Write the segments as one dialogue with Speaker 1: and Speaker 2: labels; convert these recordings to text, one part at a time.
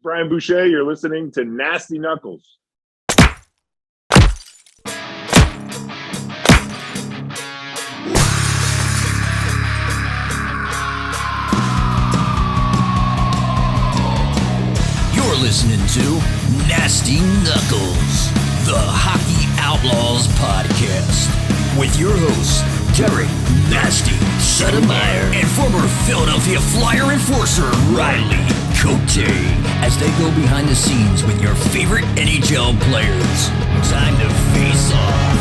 Speaker 1: Brian Boucher. You're listening to Nasty Knuckles.
Speaker 2: You're listening to Nasty Knuckles, the Hockey Outlaws podcast, with your hosts, Derek Nasty Settlemyre and former Philadelphia Flyer enforcer Riley Cote, as they go behind the scenes with your favorite NHL players. Time to face off.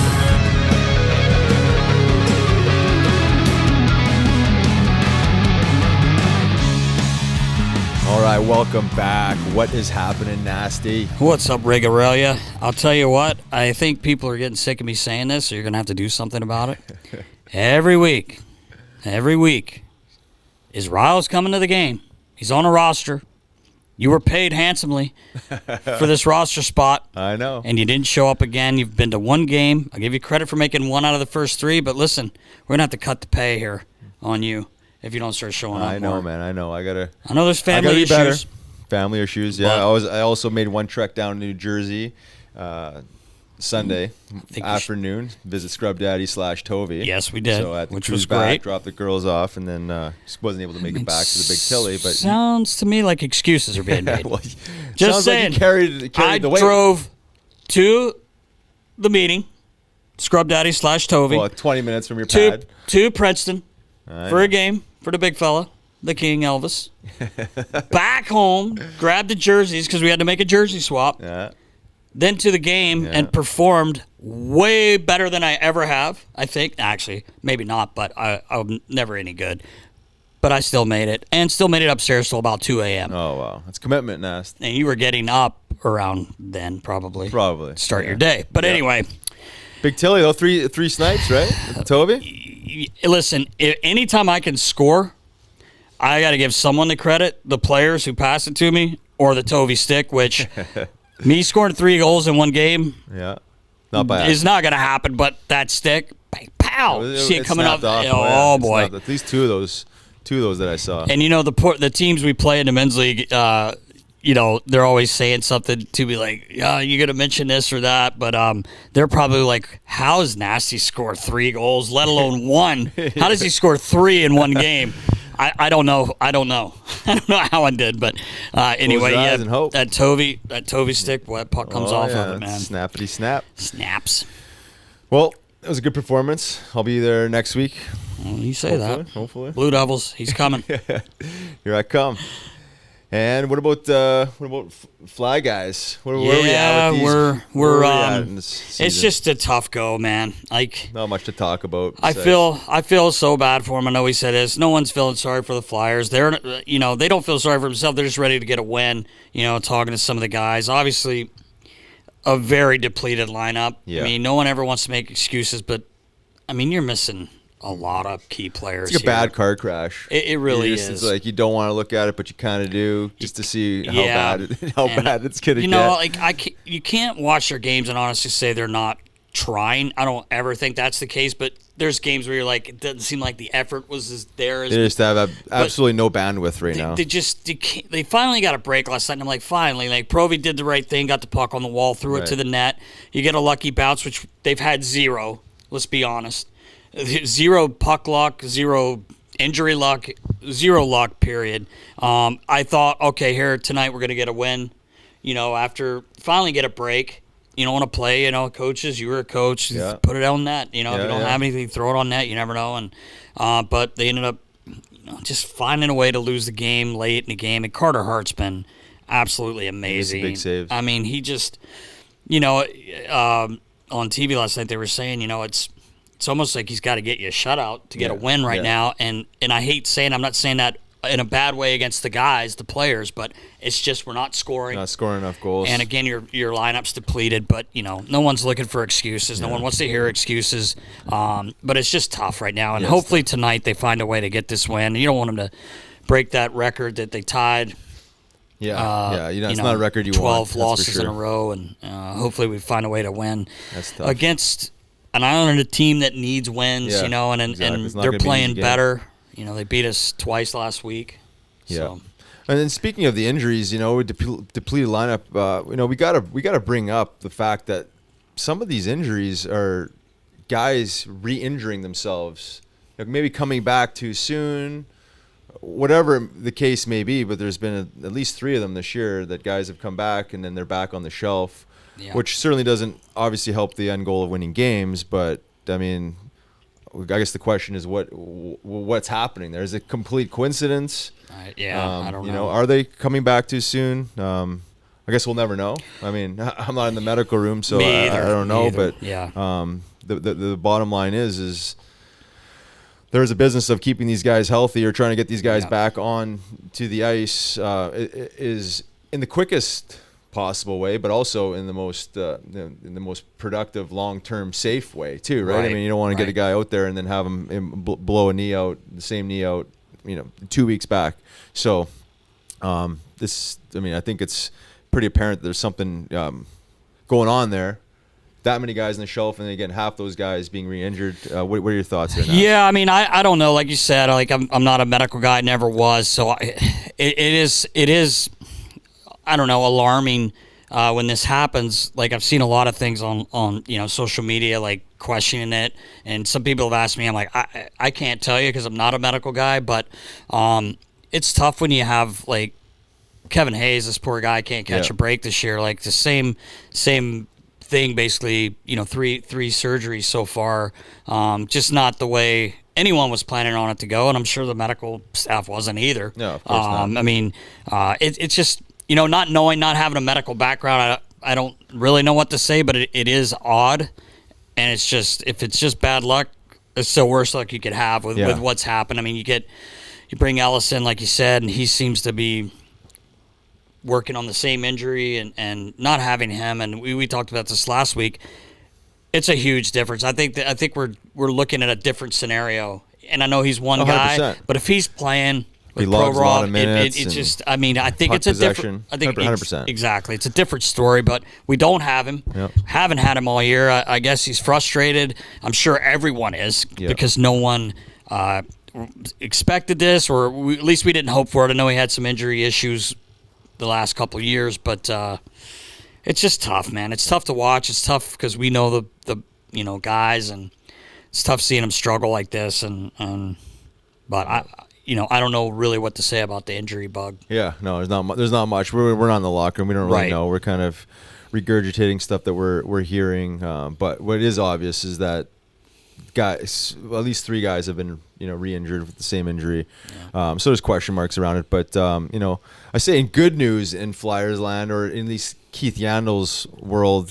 Speaker 3: All right, welcome back. What is happening, Nasty?
Speaker 4: What's up, Regarelia? I'll tell you what, I think people are getting sick of me saying this, so you're going to have to do something about it. Every week, is Riles coming to the game. He's on a roster. You were paid handsomely for this roster spot.
Speaker 3: I know.
Speaker 4: And you didn't show up again. You've been to one game. I'll give you credit for making one out of the first three, but listen, we're going to have to cut the pay here on you if you don't start showing up
Speaker 3: I know,
Speaker 4: more.
Speaker 3: man. I know. I
Speaker 4: know there's family
Speaker 3: be
Speaker 4: issues.
Speaker 3: better. Family issues, yeah.
Speaker 4: But
Speaker 3: I also made one trek down to New Jersey Sunday afternoon. Visit Scrub Daddy / Tovey.
Speaker 4: Yes, we did,
Speaker 3: So
Speaker 4: which was great.
Speaker 3: Back, dropped the girls off, and then just wasn't able to make it back to the Big Tilly. But
Speaker 4: sounds to me like excuses are being made.
Speaker 3: well,
Speaker 4: Just
Speaker 3: sounds
Speaker 4: saying.
Speaker 3: like you carried the weight.
Speaker 4: I drove to the meeting, Scrub Daddy / Tovey,
Speaker 3: Well, 20 minutes from your pad.
Speaker 4: to Princeton for a game for the big fella, the King Elvis. Back home, grabbed the jerseys because we had to make a jersey swap.
Speaker 3: Yeah.
Speaker 4: Then to the game and performed way better than I ever have, I think. Actually, maybe not, but I'm never any good. But I still made it, and still made it upstairs till about 2 a.m.
Speaker 3: Oh, wow. That's commitment, Nast.
Speaker 4: And you were getting up around then, probably.
Speaker 3: Probably.
Speaker 4: Start your day. But anyway.
Speaker 3: Big Tilly, though, three snipes, right? Toby?
Speaker 4: Listen, anytime I can score, I got to give someone the credit, the players who pass it to me, or the Tovey stick, which me scoring 3 goals in one game
Speaker 3: Not bad.
Speaker 4: is not going to happen, but that stick, bang, pow, see it coming up. Oh, boy.
Speaker 3: At least two of those that I saw.
Speaker 4: And, the teams we play in the men's league, they're always saying something to me like, you're going to mention this or that, but they're probably like, how does Nasty score 3 goals, let alone one? How does he score 3 in one game? I don't know. I don't know how I did, but anyway, that Tovey stick, boy, that puck comes off of it, man.
Speaker 3: Snappity snap.
Speaker 4: Snaps.
Speaker 3: Well, it was a good performance. I'll be there next week.
Speaker 4: Well, you say
Speaker 3: Hopefully.
Speaker 4: Blue Devils, he's coming.
Speaker 3: Here I come. And what about Fly Guys? Where are we at with these?
Speaker 4: We're
Speaker 3: in this season?
Speaker 4: It's just a tough go, man. Like,
Speaker 3: not much to talk about.
Speaker 4: I feel so bad for him. I know he said this. No one's feeling sorry for the Flyers. They're they don't feel sorry for themselves. They're just ready to get a win. Talking to some of the guys, obviously a very depleted lineup.
Speaker 3: Yeah.
Speaker 4: I mean, no one ever wants to make excuses, but I mean, you're missing a lot of key players.
Speaker 3: It's like a bad car crash.
Speaker 4: It really is.
Speaker 3: It's like you don't want to look at it, but you kind of do, just to see how bad it's gonna get.
Speaker 4: You can't watch their games and honestly say they're not trying. I don't ever think that's the case, but there's games where you're like, it doesn't seem like the effort was as there as.
Speaker 3: They just have absolutely no bandwidth right now.
Speaker 4: They finally got a break last night. And I'm like, finally, like Provy did the right thing, got the puck on the wall, threw it to the net. You get a lucky bounce, which they've had zero. Let's be honest. 0 puck luck, 0 injury luck, 0 luck, period. I thought, okay, here tonight we're going to get a win, after finally get a break. You don't want to play, coaches, you were a coach, put it on net. If you don't have anything, throw it on net, you never know. And but they ended up just finding a way to lose the game late in the game. And Carter Hart's been absolutely amazing.
Speaker 3: Big saves.
Speaker 4: I mean, he just, on TV last night they were saying, it's almost like he's got to get you a shutout to get a win right now. And I hate saying, I'm not saying that in a bad way against the guys, the players, but it's just we're not scoring.
Speaker 3: Not scoring enough goals.
Speaker 4: And again, your lineup's depleted, but no one's looking for excuses. No one wants to hear excuses. But it's just tough right now. And hopefully tonight they find a way to get this win. You don't want them to break that record that they tied.
Speaker 3: It's not a record you
Speaker 4: 12
Speaker 3: want.
Speaker 4: 12 losses in a row, and hopefully we find a way to win.
Speaker 3: That's tough.
Speaker 4: Against an Islander team that needs wins, and they're playing better. They beat us twice last week.
Speaker 3: Yeah.
Speaker 4: So.
Speaker 3: And then speaking of the injuries, with depleted lineup, we gotta bring up the fact that some of these injuries are guys re-injuring themselves, maybe coming back too soon, whatever the case may be. But there's been at least 3 of them this year that guys have come back and then they're back on the shelf, which certainly doesn't obviously help the end goal of winning games. But I mean, I guess the question is what's happening there? Is it complete coincidence?
Speaker 4: I don't know.
Speaker 3: Are they coming back too soon? I guess we'll never know. I mean, I'm not in the medical room, so I don't know. But the bottom line is there's a business of keeping these guys healthy or trying to get these guys back on to the ice is in the quickest possible way, but also in the most productive, long-term, safe way too, right? I mean, you don't want to get a guy out there and then have him blow a knee out, the same knee out, 2 weeks back. So I think it's pretty apparent that there's something going on there. That many guys on the shelf, and then again, half those guys being re-injured. What are your thoughts there now?
Speaker 4: Yeah, I mean, I don't know. Like you said, I'm not a medical guy, never was. So it is. I don't know, alarming when this happens. Like, I've seen a lot of things on social media, like questioning it, and some people have asked me. I'm like, I can't tell you because I'm not a medical guy, but it's tough when you have like Kevin Hayes, this poor guy can't catch a break this year. Like the same thing, basically. 3 surgeries so far, just not the way anyone was planning on it to go, and I'm sure the medical staff wasn't either.
Speaker 3: No, of course not.
Speaker 4: I mean, it's just. Not having a medical background, I don't really know what to say, but it is odd. And it's just, if it's just bad luck, it's the worst luck you could have with what's happened. I mean, you bring Ellis in, like you said, and he seems to be working on the same injury and not having him. And we talked about this last week. It's a huge difference. I think we're looking at a different scenario. And I know he's one 100%. Guy, but if he's playing.
Speaker 3: He logs a lot of minutes.
Speaker 4: It's just, I mean, I think it's a different. I think
Speaker 3: 100%.
Speaker 4: Exactly, it's a different story. But we don't have him.
Speaker 3: Yep.
Speaker 4: Haven't had him all year. I guess he's frustrated. I'm sure everyone is because no one expected this, or at least we didn't hope for it. I know he had some injury issues the last couple of years, but it's just tough, man. It's tough to watch. It's tough because we know the guys, and it's tough seeing them struggle like this. But I don't know really what to say about the injury bug.
Speaker 3: Yeah, no, there's not much. We're not in the locker room. We don't really know. We're kind of regurgitating stuff that we're hearing. But what is obvious is that guys, at least 3 guys have been re-injured with the same injury. So there's question marks around it. But I say in good news in Flyers land, or in least Keith Yandel's world,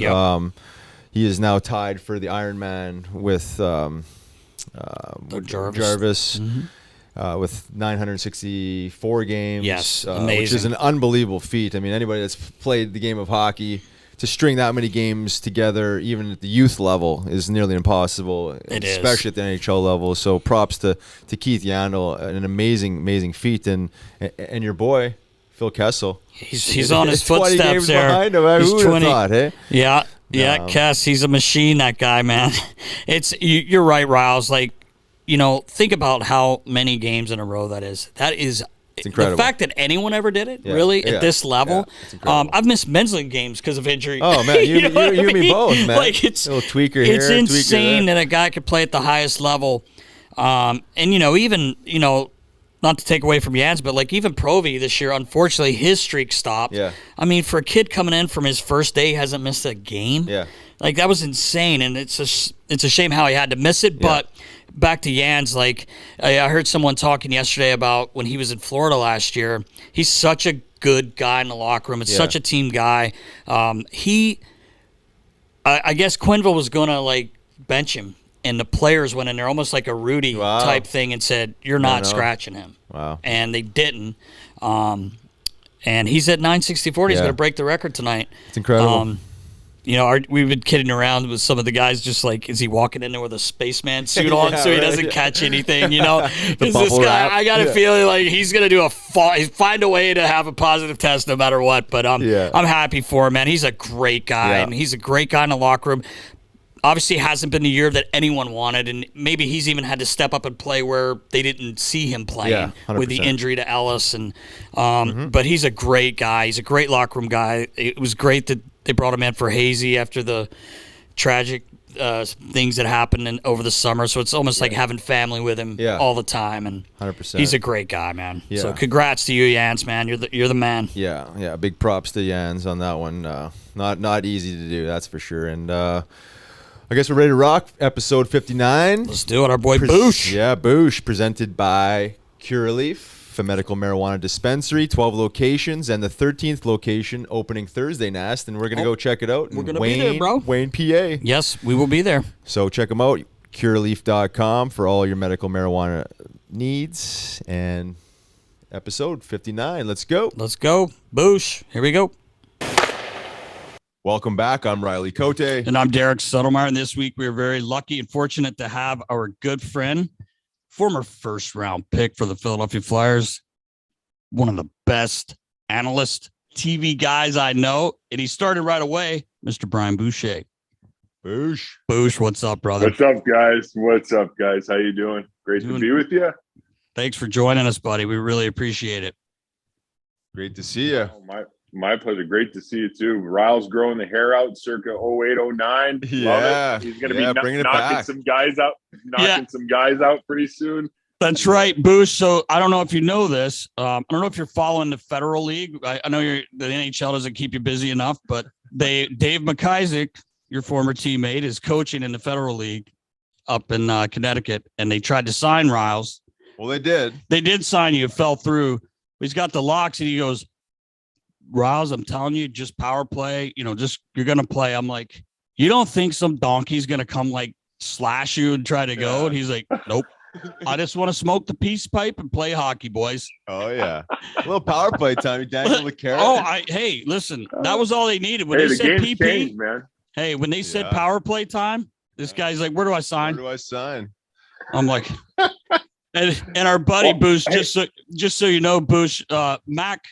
Speaker 3: he is now tied for the Ironman with Jarvis.
Speaker 4: Mm-hmm.
Speaker 3: With 964 games,
Speaker 4: amazing.
Speaker 3: Which is an unbelievable feat. I mean, anybody that's played the game of hockey, to string that many games together, even at the youth level, is nearly impossible, especially at the NHL level. So props to Keith Yandel, an amazing feat. And your boy, Phil Kessel.
Speaker 4: He's on his footsteps
Speaker 3: 20 games
Speaker 4: there.
Speaker 3: Behind him. Who would have thought, hey?
Speaker 4: Yeah, Kess, he's a machine, that guy, man. You're right, Riles. Like, think about how many games in a row that is. It's
Speaker 3: incredible.
Speaker 4: The fact that anyone ever did it, at this level. I've missed men's league games because of injury.
Speaker 3: Oh, man, you and me both, man.
Speaker 4: Like, it's
Speaker 3: a little tweaker here,
Speaker 4: it's insane that a guy could play at the highest level. And, even, not to take away from Jans, but like even Provy this year, unfortunately, his streak stopped.
Speaker 3: Yeah.
Speaker 4: I mean, for a kid coming in from his first day, he hasn't missed a game.
Speaker 3: Yeah.
Speaker 4: Like, that was insane, and it's a shame how he had to miss it, but... Back to Jans, like I heard someone talking yesterday about when he was in Florida last year. He's such a good guy in the locker room. It's such a team guy. I guess Quenneville was gonna like bench him, and the players went in there almost like a Rudy type thing and said, "You're not scratching him."
Speaker 3: Wow.
Speaker 4: And they didn't. And he's at 964. He's gonna break the record tonight.
Speaker 3: It's incredible.
Speaker 4: We've been kidding around with some of the guys, just like, is he walking in there with a spaceman suit on so he doesn't catch anything, Because this guy, I got a feeling like he's going to find a way to have a positive test no matter what. But I'm happy for him, man. He's a great guy, and he's a great guy in the locker room. obviously hasn't been the year that anyone wanted, and maybe he's even had to step up and play where they didn't see him playing with the injury to Ellis. And but he's a great guy. He's a great locker room guy. It was great that they brought him in for Hazy after the tragic things that happened over the summer. So it's almost like having family with him all the time. And
Speaker 3: 100%.
Speaker 4: He's a great guy, man. Yeah. So congrats to you, Jans, man. You're the man.
Speaker 3: Yeah. Big props to Jans on that one. Not easy to do, that's for sure. And I guess we're ready to rock. Episode 59.
Speaker 4: Let's do it. Our boy Boosh.
Speaker 3: Yeah, Boosh, presented by Curaleaf, a medical marijuana dispensary, 12 locations, and the 13th location opening Thursday, Nast, and we're going to go check it out.
Speaker 4: We're going to be there, bro.
Speaker 3: Wayne, PA.
Speaker 4: Yes, we will be there.
Speaker 3: So check them out, curaleaf.com, for all your medical marijuana needs. And episode 59. Let's go.
Speaker 4: Let's go. Boosh. Here we go.
Speaker 3: Welcome back. I'm Riley Cote.
Speaker 4: And I'm Derek Settlemyre. And this week we are very lucky and fortunate to have our good friend, former first-round pick for the Philadelphia Flyers, one of the best analyst TV guys I know. And he started right away, Mr. Brian Boucher. Boosh, what's up, brother?
Speaker 1: What's up, guys? How you doing? Great to be with you.
Speaker 4: Thanks for joining us, buddy. We really appreciate it.
Speaker 3: Great to see you.
Speaker 1: Oh, my pleasure. Great to see you too. Ryle's growing the hair out circa 08, 09.
Speaker 3: Yeah.
Speaker 1: He's going to be knocking some guys out pretty soon.
Speaker 4: That's right, Boosh. So I don't know if you know this. I don't know if you're following the Federal League. I know the NHL doesn't keep you busy enough, but Dave McIsaac, your former teammate, is coaching in the Federal League up in Connecticut, and they tried to sign Riles.
Speaker 3: Well, they did.
Speaker 4: They did sign you. It fell through. He's got the locks, and he goes, Riles, I'm telling you, just power play. You're going to play. I'm like, you don't think some donkey's going to come like slash you and try to go? And he's like, nope. I just want to smoke the peace pipe and play hockey, boys.
Speaker 3: Oh, yeah. A little power play time. You dangle the carrot.
Speaker 4: Hey, listen, that was all they needed. When they said PP, changed, man. Hey, when they said power play time, this guy's like, where do I sign? I'm like, and our buddy Boosh, just so you know, Boosh, Mac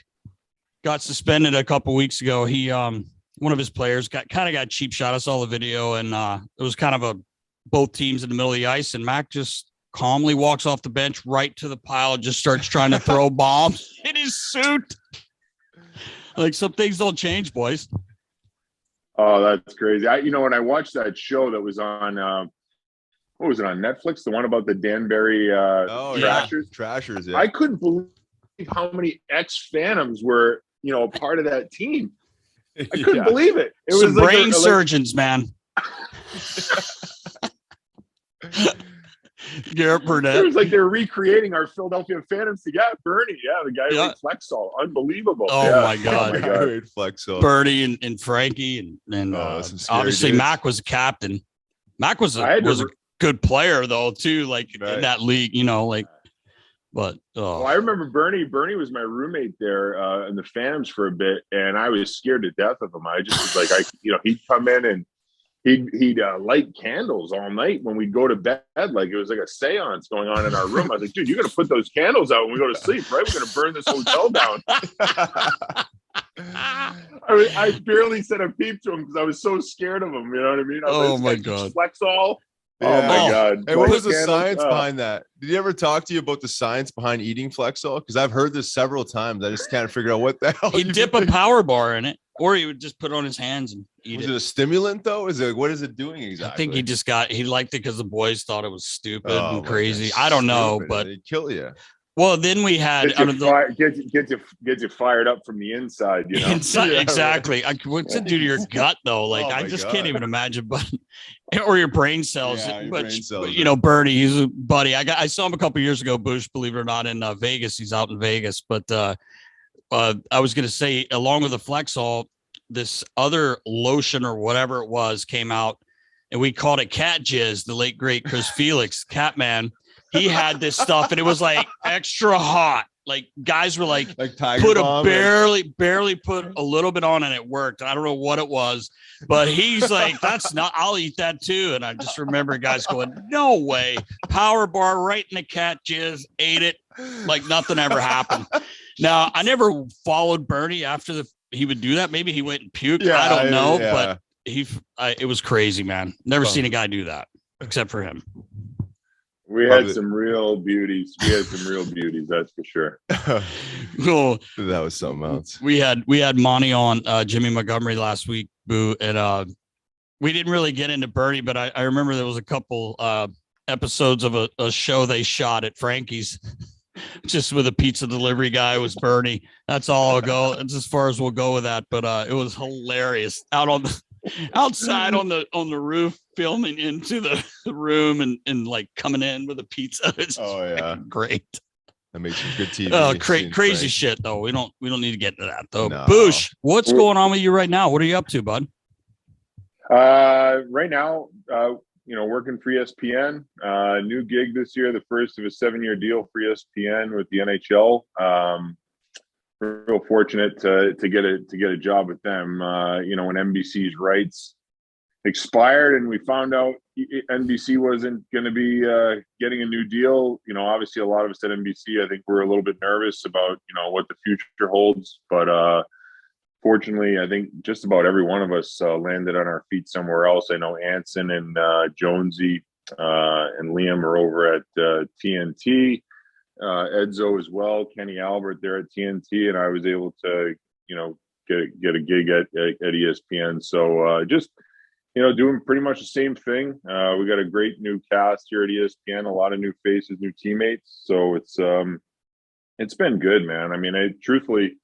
Speaker 4: got suspended a couple weeks ago. He, one of his players got cheap shot. I saw the video, and it was kind of both teams in the middle of the ice, and Mac just calmly walks off the bench right to the pile and just starts trying to throw bombs in his suit. Like, some things don't change, boys.
Speaker 1: Oh, that's crazy. When I watched that show that was on, what was it, on Netflix? The one about the Danbury Trashers?
Speaker 3: Trashers, yeah.
Speaker 1: I couldn't believe how many ex-Phantoms were, part of that team. I couldn't believe it. It
Speaker 4: was like brain surgeons, man. Garrett Burnett.
Speaker 1: It was like they were recreating our Philadelphia Phantoms together. Bernie, the guy who made Flexo. Unbelievable.
Speaker 4: Oh, my God.
Speaker 3: Flexo.
Speaker 4: Bernie and Frankie and obviously days. Mac was a captain. Mac was a good player, though, too, like in that league, But
Speaker 1: I remember Bernie. Bernie was my roommate there in the Phantoms for a bit, and I was scared to death of him. I just was like, he'd come in and he'd light candles all night when we'd go to bed. Like, it was like a seance going on in our room. I was like, dude, you're gonna put those candles out when we go to sleep, right? We're gonna burn this hotel down. I barely said a peep to him because I was so scared of him. You know what I mean?
Speaker 4: My God!
Speaker 1: Flexol.
Speaker 3: Yeah.
Speaker 1: Oh my God!
Speaker 3: Hey, what was the science behind that? Did he ever talk to you about the science behind eating Flexo? Because I've heard this several times. I just can't figure out what the hell.
Speaker 4: He'd dip a power bar in it, or he would just put it on his hands and eat it.
Speaker 3: Was it a stimulant though? What is it doing exactly?
Speaker 4: I think he liked it because the boys thought it was stupid and crazy. I don't know, but
Speaker 3: it'd kill you.
Speaker 4: Well, then we had
Speaker 1: get you fired up from the inside.
Speaker 4: Inside, exactly. What's it do to your gut though? Like, I just can't even imagine. But or your brain cells. Bernie, he's a buddy. I saw him a couple years ago. Bush, believe it or not, in Vegas. He's out in Vegas. But I was going to say, along with the Flexol, this other lotion or whatever it was came out, and we called it cat jizz. The late great Chris Felix, Catman. He had this stuff, and it was like extra hot. Like, guys were like barely put a little bit on, and it worked. I don't know what it was, but he's like, I'll eat that too. And I just remember guys going, no way. Power bar right in the cat jizz, ate it like nothing ever happened. Now, I never followed Bernie after he would do that. Maybe he went and puked. I don't know, but it was crazy, man. Never seen a guy do that except for him.
Speaker 1: We had some real beauties. That's for sure.
Speaker 4: Well,
Speaker 3: that was something else.
Speaker 4: We had Monty on, Jimmy Montgomery last week, Boo, and we didn't really get into Bernie, but I remember there was a couple episodes of a show they shot at Frankie's, just with a pizza delivery guy. Was Bernie. That's all I'll go. That's as far as we'll go with that. But it was hilarious outside on the roof, filming into the room and like coming in with a pizza. It's great.
Speaker 3: That makes for good TV.
Speaker 4: Oh, crazy shit though. We don't need to get into that though. No. Boosh, what's going on with you right now? What are you up to, bud?
Speaker 1: Right now, working for ESPN, new gig this year, the first of a 7-year deal for ESPN with the NHL. Real fortunate to get a job with them. When NBC's rights expired and we found out NBC wasn't going to be getting a new deal, obviously a lot of us at NBC, I think we're a little bit nervous about, what the future holds. But fortunately, I think just about every one of us landed on our feet somewhere else. I know Anson and Jonesy and Liam are over at TNT. Edzo as well, Kenny Albert there at TNT, and I was able to, get a gig at ESPN. So just, doing pretty much the same thing. We got a great new cast here at ESPN, a lot of new faces, new teammates. So it's been good, man. I mean, truthfully,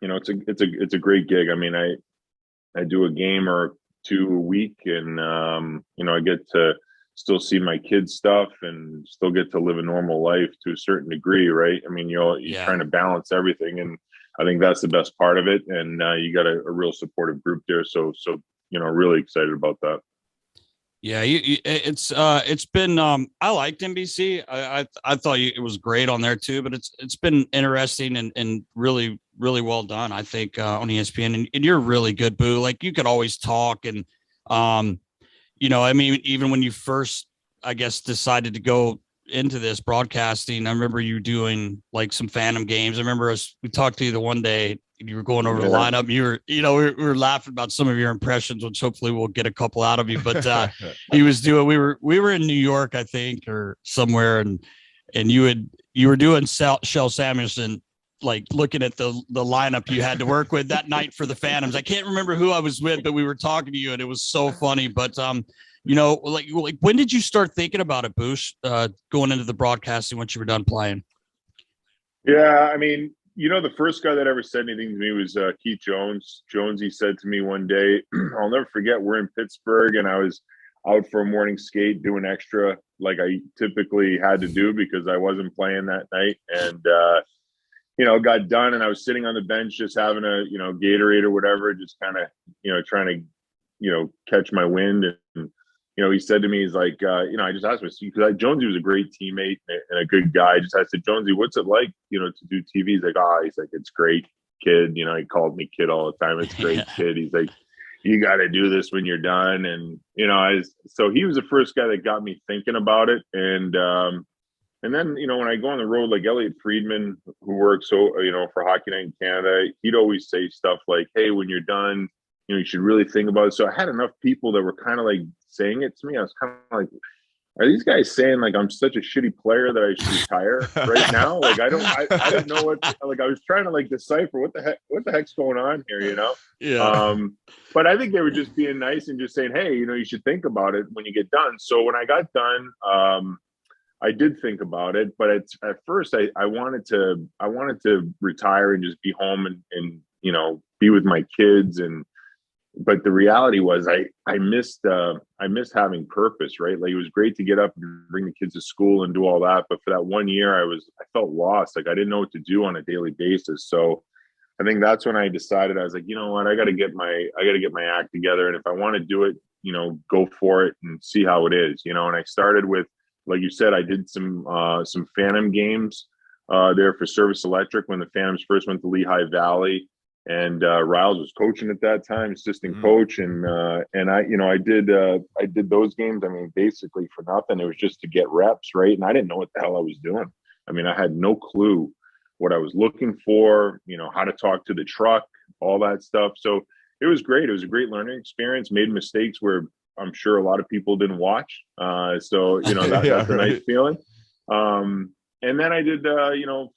Speaker 1: it's a great gig. I mean, I do a game or two a week, and I get to still see my kids' stuff and still get to live a normal life to a certain degree, right? I mean, you're trying to balance everything, and I think that's the best part of it. And you got a real supportive group there, so really excited about that.
Speaker 4: Yeah, it's been I liked NBC. I thought it was great on there too, but it's been interesting and really well done, I think, on ESPN. And you're really good, Boo. Like, you could always talk, and I mean, even when you first, I guess, decided to go into this broadcasting, I remember you doing like some Phantom games. I remember we talked to you the one day, you were going over the lineup. You were, we were laughing about some of your impressions, which hopefully we'll get a couple out of you. But he was doing. We were in New York, I think, or somewhere, and you were doing Shel Samuelson, like looking at the lineup you had to work with that night for the Phantoms. I can't remember who I was with, but we were talking to you, and it was so funny. But like when did you start thinking about it, Boosh, going into the broadcasting once you were done playing?
Speaker 1: Yeah, I mean, the first guy that ever said anything to me was Keith Jones. Jonesy said to me one day, I'll never forget, we're in Pittsburgh, and I was out for a morning skate doing extra like I typically had to do because I wasn't playing that night. And, got done, and I was sitting on the bench just having a, Gatorade or whatever, just kind of, trying to, catch my wind. And, he said to me, he's like, I just asked him, because Jonesy was a great teammate and a good guy. I said, Jonesy, what's it like, to do TV? He's like, it's great, kid. He called me kid all the time. It's great, kid. He's like, you got to do this when you're done. And, so he was the first guy that got me thinking about it. And then, when I go on the road, like Elliot Friedman, who works, for Hockey Night in Canada, he'd always say stuff like, hey, when you're done, you should really think about it. So I had enough people that were kind of like saying it to me. I was kind of like, are these guys saying like I'm such a shitty player that I should retire right now? Like I don't know what, like I was trying to like decipher what the heck's going on here,
Speaker 4: Yeah.
Speaker 1: But I think they were just being nice and just saying, hey, you should think about it when you get done. So when I got done, I did think about it, but at first I wanted to retire and just be home and be with my kids. But the reality was I missed having purpose, right? Like it was great to get up and bring the kids to school and do all that, but for that 1 year I felt lost. Like I didn't know what to do on a daily basis. So I think that's when I decided, I was like, you know what, I got to get my act together, and if I want to do it, go for it and see how it is, and I started with, like you said, I did some Phantom games there for Service Electric when the Phantoms first went to Lehigh Valley, and Riles was coaching at that time, assistant coach, and I did those games. I mean, basically for nothing. It was just to get reps, right? And I didn't know what the hell I was doing. I mean, I had no clue what I was looking for, how to talk to the truck, all that stuff. So it was great. It was a great learning experience. Made mistakes where I'm sure a lot of people didn't watch. So, that's a nice feeling. And then I did,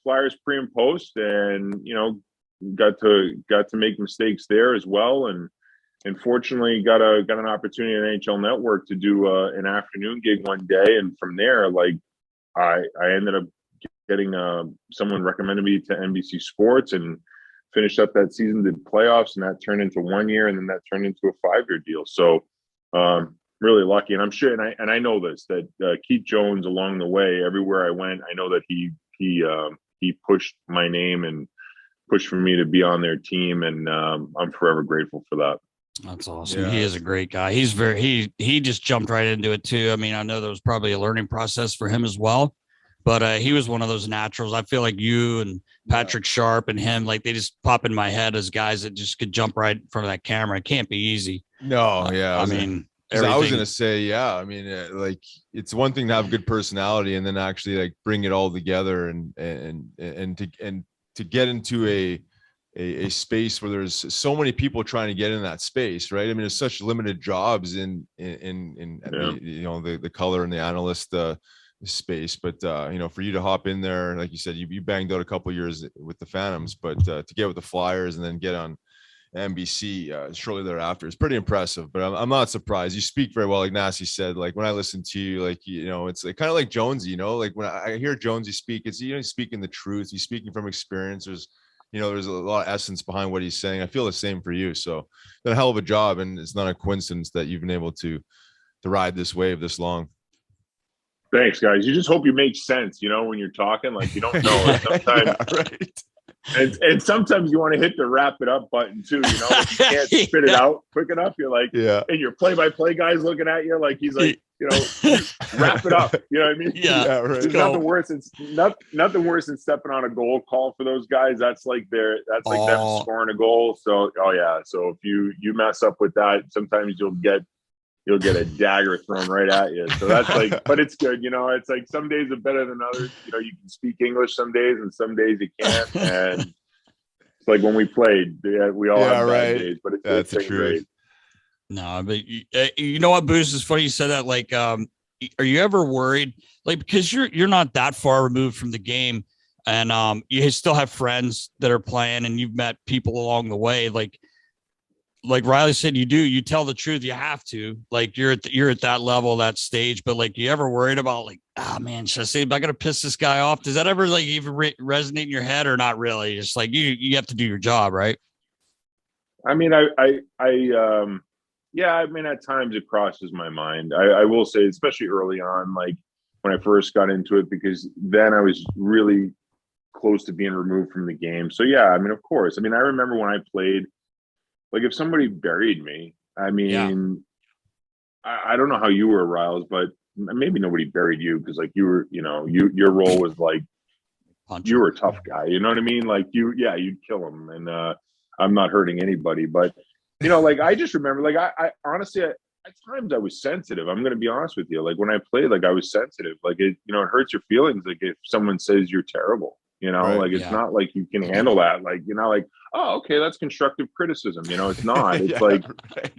Speaker 1: Flyers pre and post, and, got to make mistakes there as well. And fortunately got an opportunity at NHL Network to do an afternoon gig one day. And from there, I ended up getting someone recommended me to NBC Sports and finished up that season, did playoffs, and that turned into 1 year, and then that turned into a 5-year deal. So really lucky. And I'm sure, and I know this, that Keith Jones along the way, everywhere I went, I know that he pushed my name and pushed for me to be on their team. And I'm forever grateful for that.
Speaker 4: That's awesome. Yeah. He is a great guy. He's he just jumped right into it too. I mean, I know there was probably a learning process for him as well, but he was one of those naturals. I feel like you and Patrick Sharp and him, like they just pop in my head as guys that just could jump right in front of that camera. It can't be easy.
Speaker 3: No, yeah.
Speaker 4: I mean,
Speaker 3: I was gonna say, yeah. I mean, it's one thing to have good personality and then actually bring it all together and to get into a space where there's so many people trying to get in that space, right? I mean, there's such limited jobs in the color and the analyst space, but for you to hop in there, like you said, you banged out a couple of years with the Phantoms, but to get with the Flyers and then get on NBC shortly thereafter is pretty impressive. But I'm not surprised. You speak very well, like Nasty said. Like when I listen to you, it's kind of like Jonesy. Like when I hear Jonesy speak, it's he's speaking the truth. He's speaking from experience. There's a lot of essence behind what he's saying. I feel the same for you. So done a hell of a job, and it's not a coincidence that you've been able to ride this wave this long.
Speaker 1: Thanks, guys. You just hope you make sense, when you're talking, you don't know. Sometimes,
Speaker 3: right.
Speaker 1: And sometimes you want to hit the wrap it up button too, you can't spit it out quick enough. You're like, and your play-by-play guy's looking at you like he's like, wrap it up. You know what I mean?
Speaker 3: Yeah, right.
Speaker 1: It's nothing worse than stepping on a goal call for those guys. That's like them scoring a goal. So so if you mess up with that, sometimes you'll get a dagger thrown right at you. So that's but it's good. It's like some days are better than others. You can speak English some days and some days you can't. And it's like when we played, we all have bad days, but it's been great.
Speaker 4: No, but you know what, Boosh, is funny you said that. Are you ever worried? Because you're not that far removed from the game, and you still have friends that are playing, and you've met people along the way. Like Riley said, you tell the truth. You have to, you're at that level, that stage. But you ever worried about man, should I say, am I going to piss this guy off? Does that ever even resonate in your head or not really? Just you have to do your job, right?
Speaker 1: I mean, I mean, at times it crosses my mind. I will say, especially early on, when I first got into it, because then I was really close to being removed from the game. So yeah, I mean, of course. I mean, I remember when I played, if somebody buried me, I mean, I don't know how you were, Riles, but maybe nobody buried you because you were, your role was you were a tough guy. You know what I mean? You'd kill them, and I'm not hurting anybody. But I just remember, I honestly, at times I was sensitive. I'm going to be honest with you. When I played, I was sensitive. It hurts your feelings. If someone says you're terrible.
Speaker 3: Right,
Speaker 1: it's not like you can handle that. Oh, okay, that's constructive criticism. It's not. It's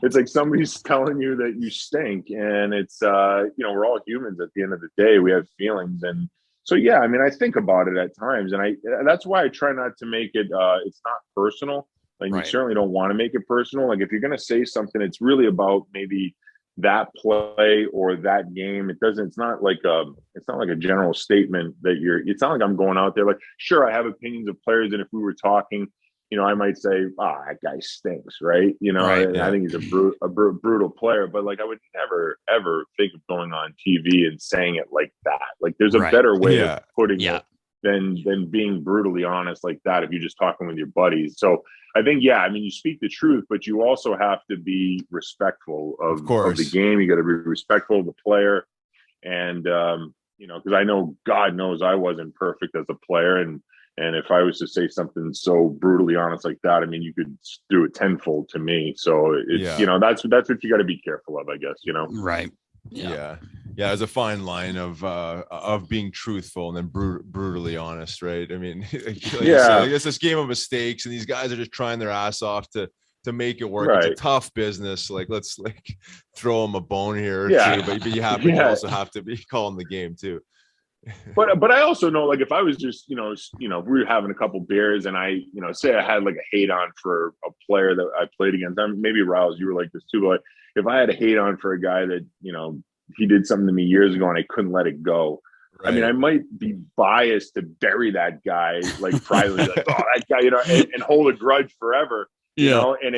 Speaker 1: it's like somebody's telling you that you stink, and it's we're all humans at the end of the day. We have feelings, and so I mean, I think about it at times, and that's why I try not to make it. It's not personal. You certainly don't want to make it personal. If you're going to say something, it's really about maybe that play or that game. It's not like a general statement that it's not like I'm going out there sure, I have opinions of players, and if we were talking, I might say, that guy stinks, right? I think he's a brutal player, but I would never ever think of going on TV and saying it like that. There's a better way of putting it than being brutally honest like that if you're just talking with your buddies. So I think, I mean, you speak the truth, but you also have to be respectful of the game. You got to be respectful of the player. And, because I know, God knows, I wasn't perfect as a player. And if I was to say something so brutally honest like that, I mean, you could do it tenfold to me. So it's, that's what you got to be careful of, I guess,
Speaker 4: Right.
Speaker 3: Yeah. There's a fine line of being truthful and then brutally honest, right? I mean, I guess this game of mistakes, and these guys are just trying their ass off to to make it work.
Speaker 1: Right.
Speaker 3: It's a tough business. Like, let's like throw them a bone here or
Speaker 1: Yeah.
Speaker 3: two, but you also have to be calling the game too.
Speaker 1: But I also know, like, if I was just, we were having a couple beers and I, say I had like a hate on for a player that I played against. Maybe Riles, you were like this too, but if I had a hate on for a guy that, he did something to me years ago and I couldn't let it go. Right. I mean, I might be biased to bury that guy, like privately, like, oh, that guy, and hold a grudge forever. And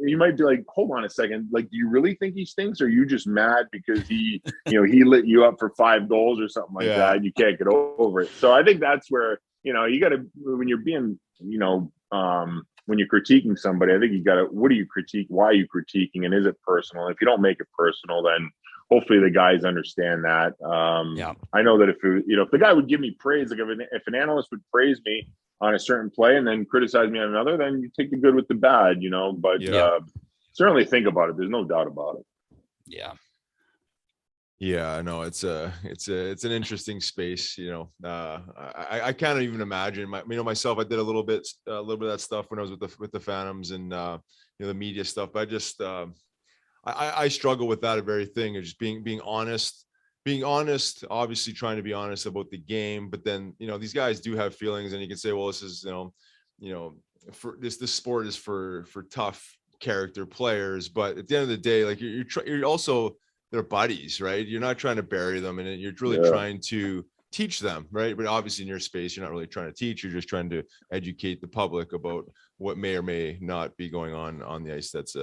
Speaker 1: you might be like, hold on a second, like, do you really think he stinks, or are you just mad because he he lit you up for 5 goals or something like that and you can't get over it? So I think that's where you gotta, when you're being when you're critiquing somebody, I think you gotta, what do you critique, why are you critiquing, and is it personal? If you don't make it personal, then hopefully the guys understand that. I know that if the guy would give me praise, like if an analyst would praise me on a certain play and then criticize me on another, then you take the good with the bad, but certainly think about it. There's no doubt about it.
Speaker 3: Yeah, I know it's an interesting space. I can't even imagine myself. I did a little bit of that stuff when I was with the Phantoms and the media stuff, but I just I struggle with that very thing of just being honest. Being honest, obviously trying to be honest about the game, but then these guys do have feelings, and you can say, well, this is for this sport is for tough character players, but at the end of the day, like you're also their buddies, right? You're not trying to bury them, and you're really trying to teach them, right? But obviously in your space, you're not really trying to teach. You're just trying to educate the public about what may or may not be going on the ice that's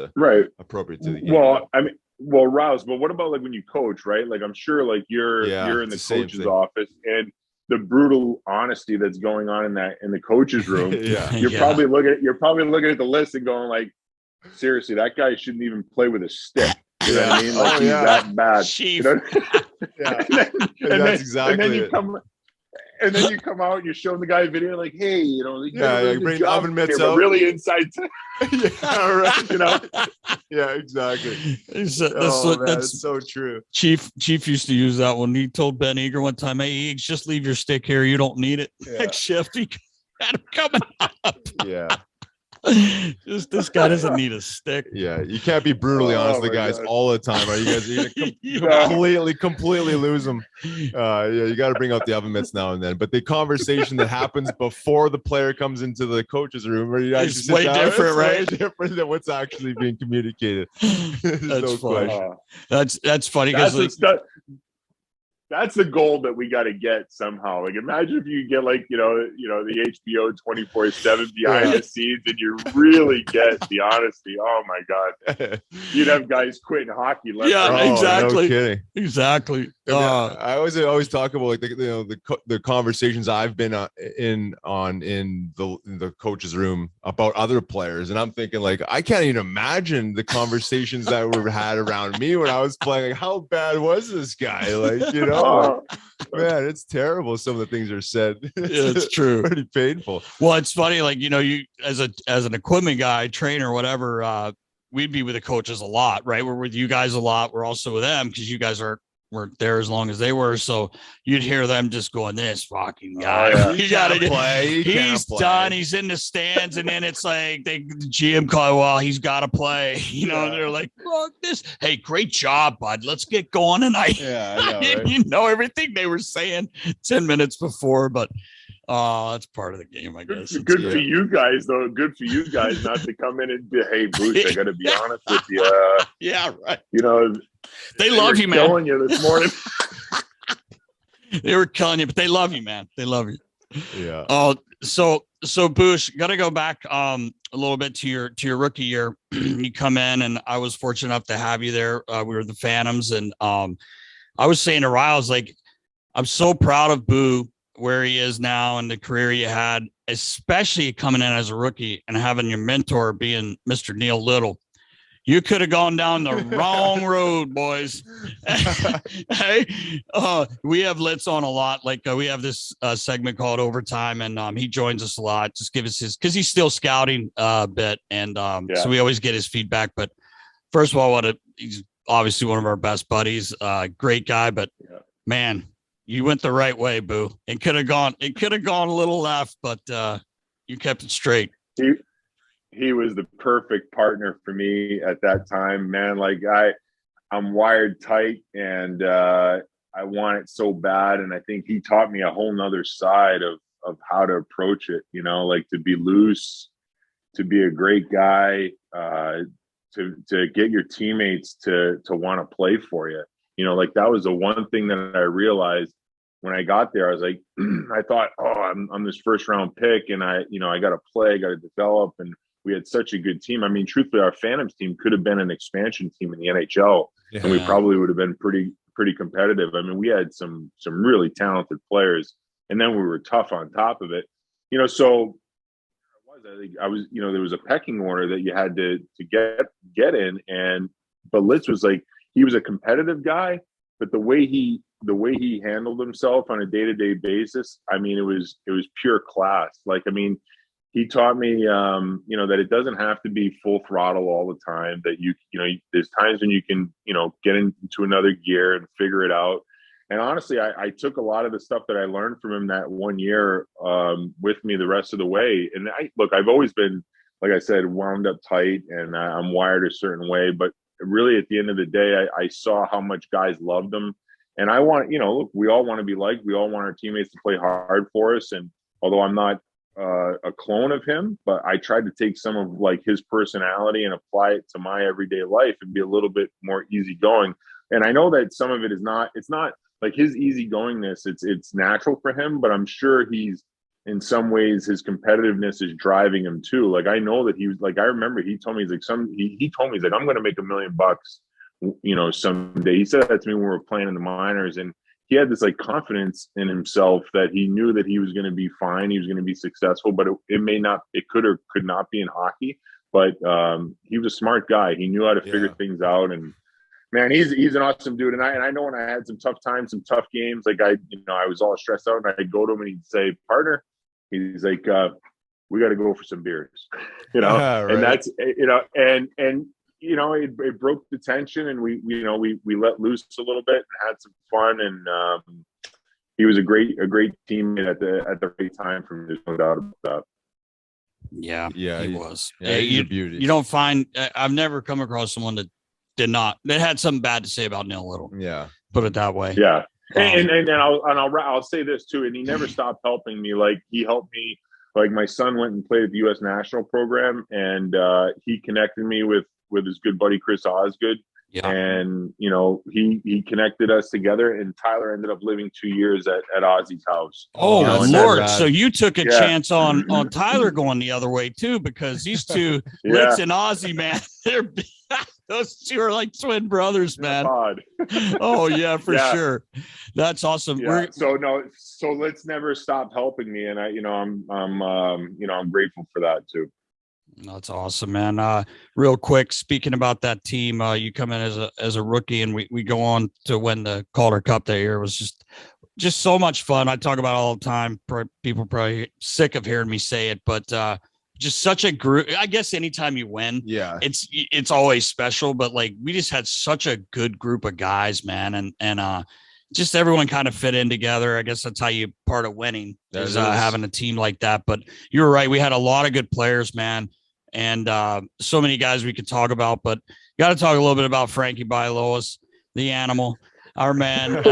Speaker 3: appropriate to the game.
Speaker 1: Well, Rouse, but what about like when you coach, right? Like, I'm sure like you're in the coach's office, and the brutal honesty that's going on in the coach's room. You're probably looking at the list and going like, seriously, that guy shouldn't even play with a stick. You know what I mean? Like, he's that bad. And that's exactly it. And then you come out and you're showing the guy a video like, hey, you
Speaker 3: bring the oven mitts out.
Speaker 1: Really inside.
Speaker 3: Yeah, exactly.
Speaker 4: That's
Speaker 3: so true.
Speaker 4: Chief used to use that one. He told Ben Eager one time, hey, Eags, just leave your stick here. You don't need it. Next shift, he had him coming up. Just this guy doesn't need a stick.
Speaker 3: You can't be brutally honest with the guys all the time. Are you guys completely lose them? You got to bring out the oven mitts now and then. But the conversation that happens before the player comes into the coach's room, where you
Speaker 4: it's way different, right?
Speaker 3: Way different than what's actually being communicated.
Speaker 4: That's funny. That's funny because
Speaker 1: that's the goal that we got to get somehow. Like, imagine if you get like, the HBO 24/7 behind the scenes and you really get the honesty. Oh my God. You'd have guys quitting hockey.
Speaker 4: Exactly.
Speaker 3: No kidding.
Speaker 4: Exactly.
Speaker 3: I always talk about like the conversations I've been in the coach's room about other players, and I'm thinking like, I can't even imagine the conversations that were had around me when I was playing. Like, how bad was this guy? Like, man, it's terrible. Some of the things are said.
Speaker 4: It's true.
Speaker 3: Pretty painful.
Speaker 4: Well, it's funny. Like, you as an equipment guy, trainer, whatever, we'd be with the coaches a lot, right? We're with you guys a lot. We're also with them because you guys weren't there as long as they were. So you'd hear them just going, this fucking guy,
Speaker 3: he gotta play.
Speaker 4: He's done. He's in the stands. And then it's like the GM call, well, he's got to play. They're like, fuck this. Hey, great job, bud. Let's get going tonight.
Speaker 3: I know, right?
Speaker 4: Everything they were saying 10 minutes before, but that's part of the game, I guess.
Speaker 1: Good for you guys, though. Good for you guys not to come in and be, hey, Boosh, I got to be honest with you.
Speaker 4: Yeah, right.
Speaker 1: They
Speaker 4: love you, man.
Speaker 1: Killing you this morning.
Speaker 4: They were killing you, but they love you, man. They love you.
Speaker 3: Yeah.
Speaker 4: Oh, so Boosh, got to go back a little bit to your rookie year. You come in, and I was fortunate enough to have you there. We were the Phantoms, and I was saying to Riles, like, I'm so proud of Boo, where he is now and the career he had, especially coming in as a rookie and having your mentor being Mr. Neil Little. You could have gone down the wrong road, boys. Hey, we have Litz on a lot. Like we have this segment called Overtime, and he joins us a lot. Just give us because he's still scouting a bit, and so we always get his feedback. But first of all, he's obviously one of our best buddies. Great guy, but man, you went the right way, Boo. It could have gone a little left, but you kept it straight.
Speaker 1: he was the perfect partner for me at that time, man. Like I'm wired tight, and I want it so bad. And I think he taught me a whole nother side of how to approach it, you know, like to be loose, to be a great guy, to get your teammates to want to play for you. You know, like that was the one thing that I realized when I got there. I was like, I thought, oh, I'm this first round pick, and I got to play, I got to develop. And we had such a good team. I mean, truthfully, our Phantoms team could have been an expansion team in the NHL, and we probably would have been pretty competitive. I mean, we had some really talented players, and then we were tough on top of it. You know, so I was, you know, there was a pecking order that you had to get in, but Litz was like, he was a competitive guy, but the way he handled himself on a day-to-day basis, I mean, it was pure class. Like, I mean, he taught me, you know, that it doesn't have to be full throttle all the time, that you know, there's times when you can, you know, get into another gear and figure it out. And honestly, I took a lot of the stuff that I learned from him that 1 year with me the rest of the way. And I've always been, like I said, wound up tight, and I'm wired a certain way. But really, at the end of the day, I saw how much guys loved him. And I want, you know, look, we all want to be liked. We all want our teammates to play hard for us. And although I'm not a clone of him, but I tried to take some of like his personality and apply it to my everyday life and be a little bit more easygoing. And I know that some of it is not, it's not like his easygoingness. It's natural for him, but I'm sure he's, in some ways, his competitiveness is driving him too. Like, I know that he was like, I remember he told me, he's like, he told me, he's like, I'm going to make $1 million, you know, someday. He said that to me when we were playing in the minors, and he had this like confidence in himself that he knew that he was going to be fine. He was going to be successful, but it could or could not be in hockey. But he was a smart guy. He knew how to figure things out. And man, he's an awesome dude. And I know when I had some tough times, some tough games, like I was all stressed out, and I'd go to him and he'd say, partner, he's like, we got to go for some beers, you know? Right. And that's, you know, and, you know, it broke the tension, and we let loose a little bit and had some fun. And he was a great teammate at the right time for me. There's no doubt about that.
Speaker 4: Yeah, he was.
Speaker 3: Yeah, he's a beauty.
Speaker 4: You don't find, I've never come across someone that that had something bad to say about Neil Little.
Speaker 3: Yeah.
Speaker 4: Put it that way.
Speaker 1: Yeah. And I'll say this too. And he never stopped helping me. Like, he helped me, like my son went and played at the U.S. national program, and he connected me with his good buddy, Chris Osgood. Yeah. And, you know, he connected us together, and Tyler ended up living 2 years at Ozzy's house.
Speaker 4: Oh, Lord. So you took a chance on Tyler going the other way too, because these two, Litz and Ozzy, man, those two are like twin brothers, man. Oh yeah, for sure. That's awesome.
Speaker 1: Yeah. So Litz never stopped helping me, and I'm grateful for that too.
Speaker 4: That's awesome, man. Real quick, speaking about that team, you come in as a rookie, and we go on to win the Calder Cup that year. It was just so much fun. I talk about it all the time. People are probably sick of hearing me say it, but just such a group. I guess anytime you win, it's always special. But like, we just had such a good group of guys, man, and just everyone kind of fit in together. I guess that's how you part of winning is having a team like that. But you're right. We had a lot of good players, man. And so many guys we could talk about, but got to talk a little bit about Frankie Bialowas, the animal, our man.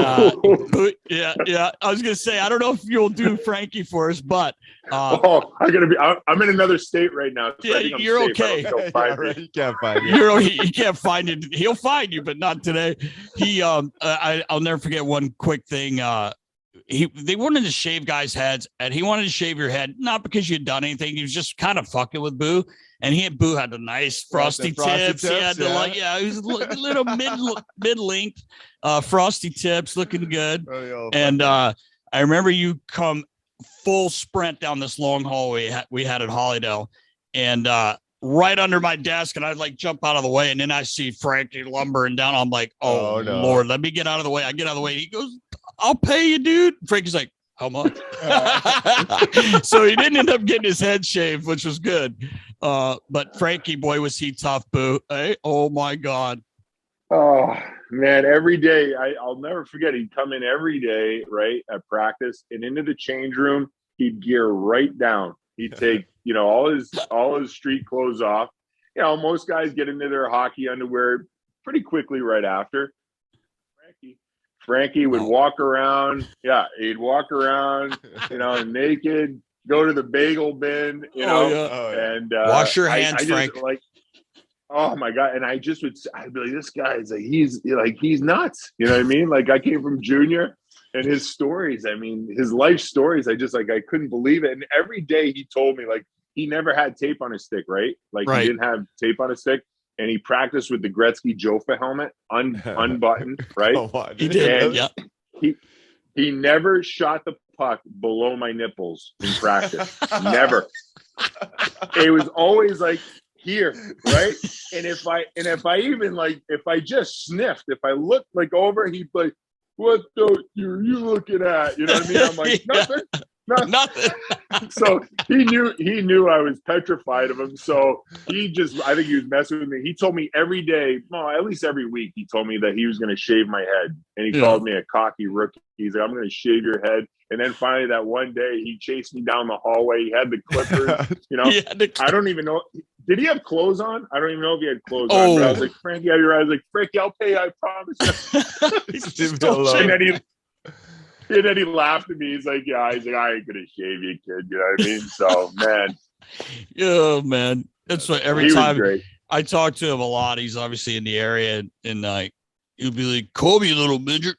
Speaker 4: Yeah. I was gonna say, I don't know if you'll do Frankie for us, but
Speaker 1: I'm in another state right now.
Speaker 4: So yeah, you're okay.
Speaker 3: You can't find you.
Speaker 4: He can't find it. He'll find you, but not today. I'll never forget one quick thing. They wanted to shave guys' heads, and he wanted to shave your head, not because you'd done anything. He was just kind of fucking with Boo, and Boo had the nice frosty tips. He had he was a little mid-length, frosty tips, looking good. And I remember you come full sprint down this long hallway we had at Hollydale, and right under my desk, and I'd like jump out of the way, and then I see Frankie lumbering down. I'm like, oh no. Lord, let me get out of the way. I get out of the way. He goes, I'll pay you, dude. Frankie's like, how much? So he didn't end up getting his head shaved, which was good. But Frankie, boy, was he tough, Boo. Hey, oh my God.
Speaker 1: Oh man, every day. I'll never forget. He'd come in every day, right, at practice, and into the change room, he'd gear right down. He'd take all his street clothes off. Most guys get into their hockey underwear pretty quickly right after. Frankie would walk around. Yeah, he'd walk around, naked, go to the bagel bin, and
Speaker 4: wash your hands, Frank.
Speaker 1: Oh my God. And I'd be like, this guy's like, he's nuts. You know what I mean? Like, I came from junior, and his stories, his life stories, I couldn't believe it. And every day he told me, like, he never had tape on his stick, right? Like, he didn't have tape on his stick. And he practiced with the Gretzky Jofa helmet unbuttoned, right?
Speaker 4: He did. Yeah.
Speaker 1: He never shot the puck below my nipples in practice. Never. It was always like here, right? And if I just sniffed, if I looked like over, he'd be like, "What are you looking at?" You know what I mean? I'm like, nothing.
Speaker 4: Nothing.
Speaker 1: So he knew I was petrified of him. So I think he was messing with me. He told me every day, at least every week, he told me that he was going to shave my head. And he called me a cocky rookie. He's like, "I'm going to shave your head." And then finally that one day he chased me down the hallway. He had the clippers, I don't even know. Did he have clothes on? I don't even know if he had clothes on. But I was like, "Frankie, have your eyes?" Like, "Frankie, I'll pay you, I promise." And then he laughed at me. He's like, "Yeah." He's like, "I ain't gonna shave you, kid." You know what I mean? So, man.
Speaker 4: Yeah, man. That's what every time I talk to him a lot. He's obviously in the area, and he'll be like, "Kobe, little midget,"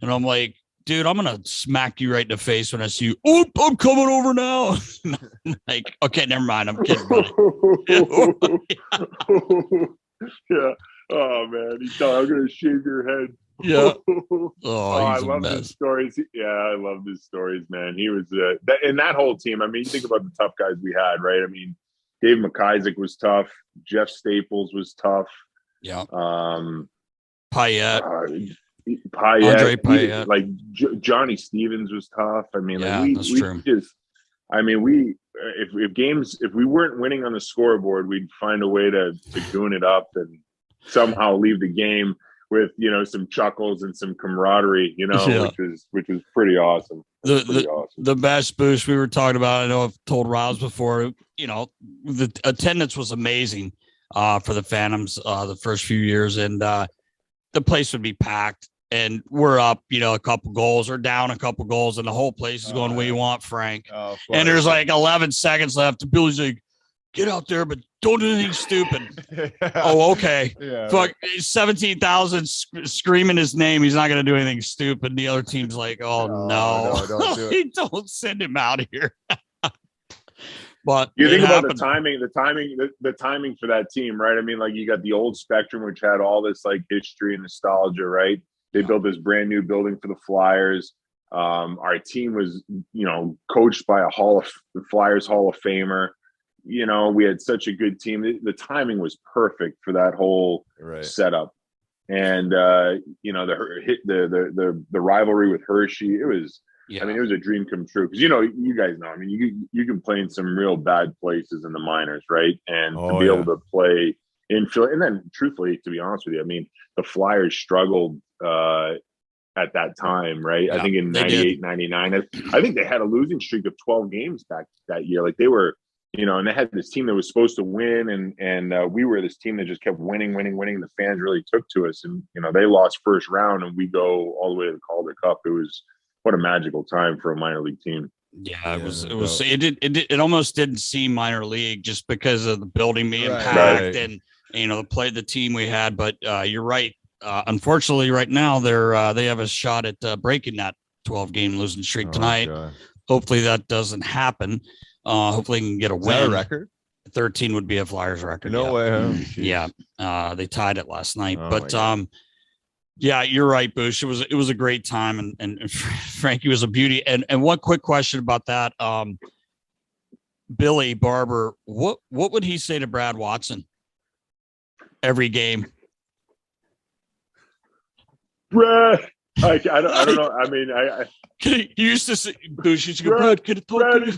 Speaker 4: and I'm like, "Dude, I'm gonna smack you right in the face when I see you." "Oh, I'm coming over now." I'm like, "Okay, never mind. I'm kidding, buddy."
Speaker 1: Yeah. Oh man, he's telling, "I'm gonna shave your head."
Speaker 4: Yeah.
Speaker 1: I love his stories. Yeah, I love his stories, man. He was that whole team. You think about the tough guys we had, right? Dave McIsaac was tough. Jeff Staples was tough.
Speaker 4: Yeah.
Speaker 1: Payette.
Speaker 4: Andre Payette.
Speaker 1: Johnny Stevens was tough.
Speaker 4: That's true.
Speaker 1: If we weren't winning on the scoreboard, we'd find a way to goon it up and somehow leave the game with some chuckles and some camaraderie, which was pretty awesome.
Speaker 4: The best boost we were talking about, I know I've told Roz before, the attendance was amazing for the Phantoms the first few years, and the place would be packed, and we're up, a couple goals or down a couple goals, and the whole place is going, "What do you want, Frank?" And there's like 11 seconds left, and Billy's like, "Get out there, but don't do anything stupid." Oh, okay.
Speaker 3: Yeah,
Speaker 4: fuck, 17,000 screaming his name. He's not going to do anything stupid. The other team's like, "Oh no,
Speaker 3: don't do it."
Speaker 4: Don't send him out here. But
Speaker 1: you think about the timing for that team, right? You got the old Spectrum, which had all this like history and nostalgia, right? They built this brand new building for the Flyers. Our team was, coached by a Flyers Hall of Famer. We had such a good team. The timing was perfect for that whole setup. And the rivalry with Hershey, it was. It was a dream come true because you guys know. You can play in some real bad places in the minors, right? And to be able to play in Philly, and then truthfully, to be honest with you, the Flyers struggled at that time, right? I think in 98, 99, I think they had a losing streak of 12 games back that year. Like they were. And they had this team that was supposed to win, and we were this team that just kept winning. The fans really took to us, and they lost first round, and we go all the way to the Calder Cup. It was what a magical time for a minor league team.
Speaker 4: Yeah, it was. It almost didn't seem minor league just because of the building being packed and the team we had. But you're right. Unfortunately, right now they have a shot at breaking that 12-game losing streak tonight. God. Hopefully that doesn't happen. Hopefully, he can get a win.
Speaker 3: Is that a record?
Speaker 4: 13 would be a Flyers record.
Speaker 3: No way.
Speaker 4: Yeah. They tied it last night. Yeah, you're right, Boosh. It was a great time, and Frankie was a beauty. And one quick question about that. Billy Barber, what would he say to Brad Watson every game?
Speaker 1: Brad, I don't know.
Speaker 4: He used to say, Boosh used to go, Brad, can I talk to you?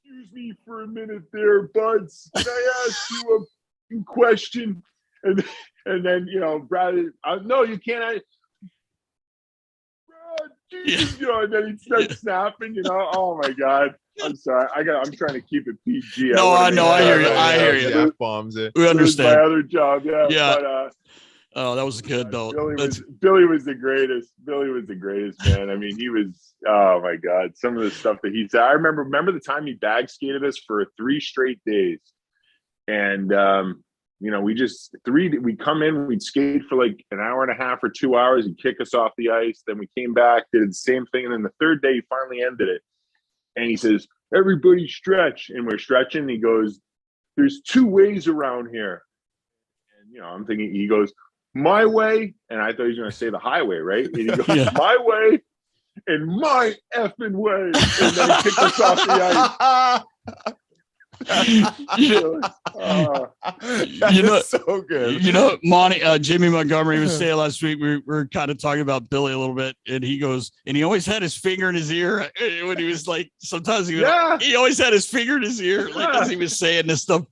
Speaker 1: Excuse me for a minute there, buds. Can I ask you a question? And then, Brad, no, you can't. Brad, Jesus, and then he'd start snapping, oh my God. I'm sorry. I'm trying to keep it PG.
Speaker 4: No, I hear you. I hear you.
Speaker 3: Bombs it.
Speaker 4: We understand.
Speaker 1: My other job, yeah.
Speaker 4: Yeah.
Speaker 1: But,
Speaker 4: oh, that was good though.
Speaker 1: Billy was the greatest. Billy was the greatest, man. I mean, he was. Oh my God, some of the stuff that he said. I remember the time he bag skated us for 3 straight days, and we come in, we'd skate for like an hour and a half or 2 hours, he'd kick us off the ice, then we came back, did the same thing, and then the third day he finally ended it, and he says, "Everybody stretch," and we're stretching. And he goes, "There's 2 ways around here," and I'm thinking, he goes, "My way," and I thought he was going to say the highway, right? And he goes, "My way and my effing way," and then he kicked us off the ice.
Speaker 3: So good.
Speaker 4: Monty, Jimmy Montgomery was saying last week, we were kind of talking about Billy a little bit, and he goes, and he always had his finger in his ear when he was like, sometimes he always had his finger in his ear, like as he was saying this stuff.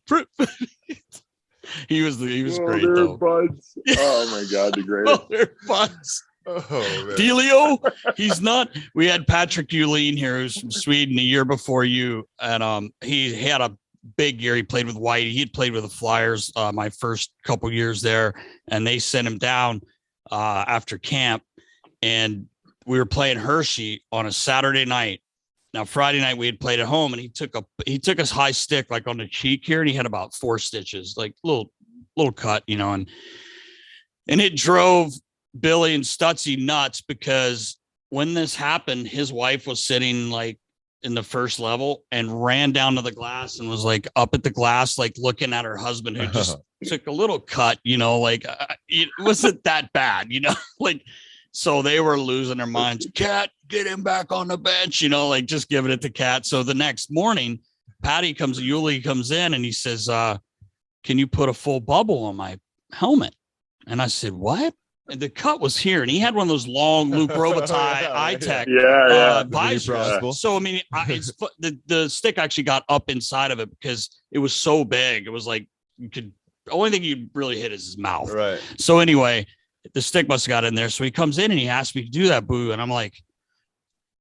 Speaker 4: He was great though.
Speaker 1: Buds. Oh my God, the greatest.
Speaker 4: Buds.
Speaker 3: Oh, man.
Speaker 4: Delio, he's not. We had Patrick Uline here, who's from Sweden, a year before you, and he had a big year. He played with White. He had played with the Flyers my first couple years there, and they sent him down after camp, and we were playing Hershey on a Saturday night. Now Friday night we had played at home, and he took a high stick like on the cheek here, and he had about 4 stitches, like little cut, and it drove Billy and Stutzy nuts, because when this happened, his wife was sitting like in the first level and ran down to the glass and was like up at the glass, like looking at her husband, who just took a little cut, like it wasn't that bad, like, so they were losing their minds. Cat, get him back on the bench, like just giving it to Cat. So the next morning, Yuli comes in and he says, "Can you put a full bubble on my helmet?" And I said, "What?" And the cut was here, and he had one of those long Luke Robitaille eye-tech visors. So I mean, the stick actually got up inside of it because it was so big. It was like the only thing you really hit is his mouth.
Speaker 3: Right.
Speaker 4: So anyway, the stick must have got in there. So he comes in and he asked me to do that, Boo, and I'm like,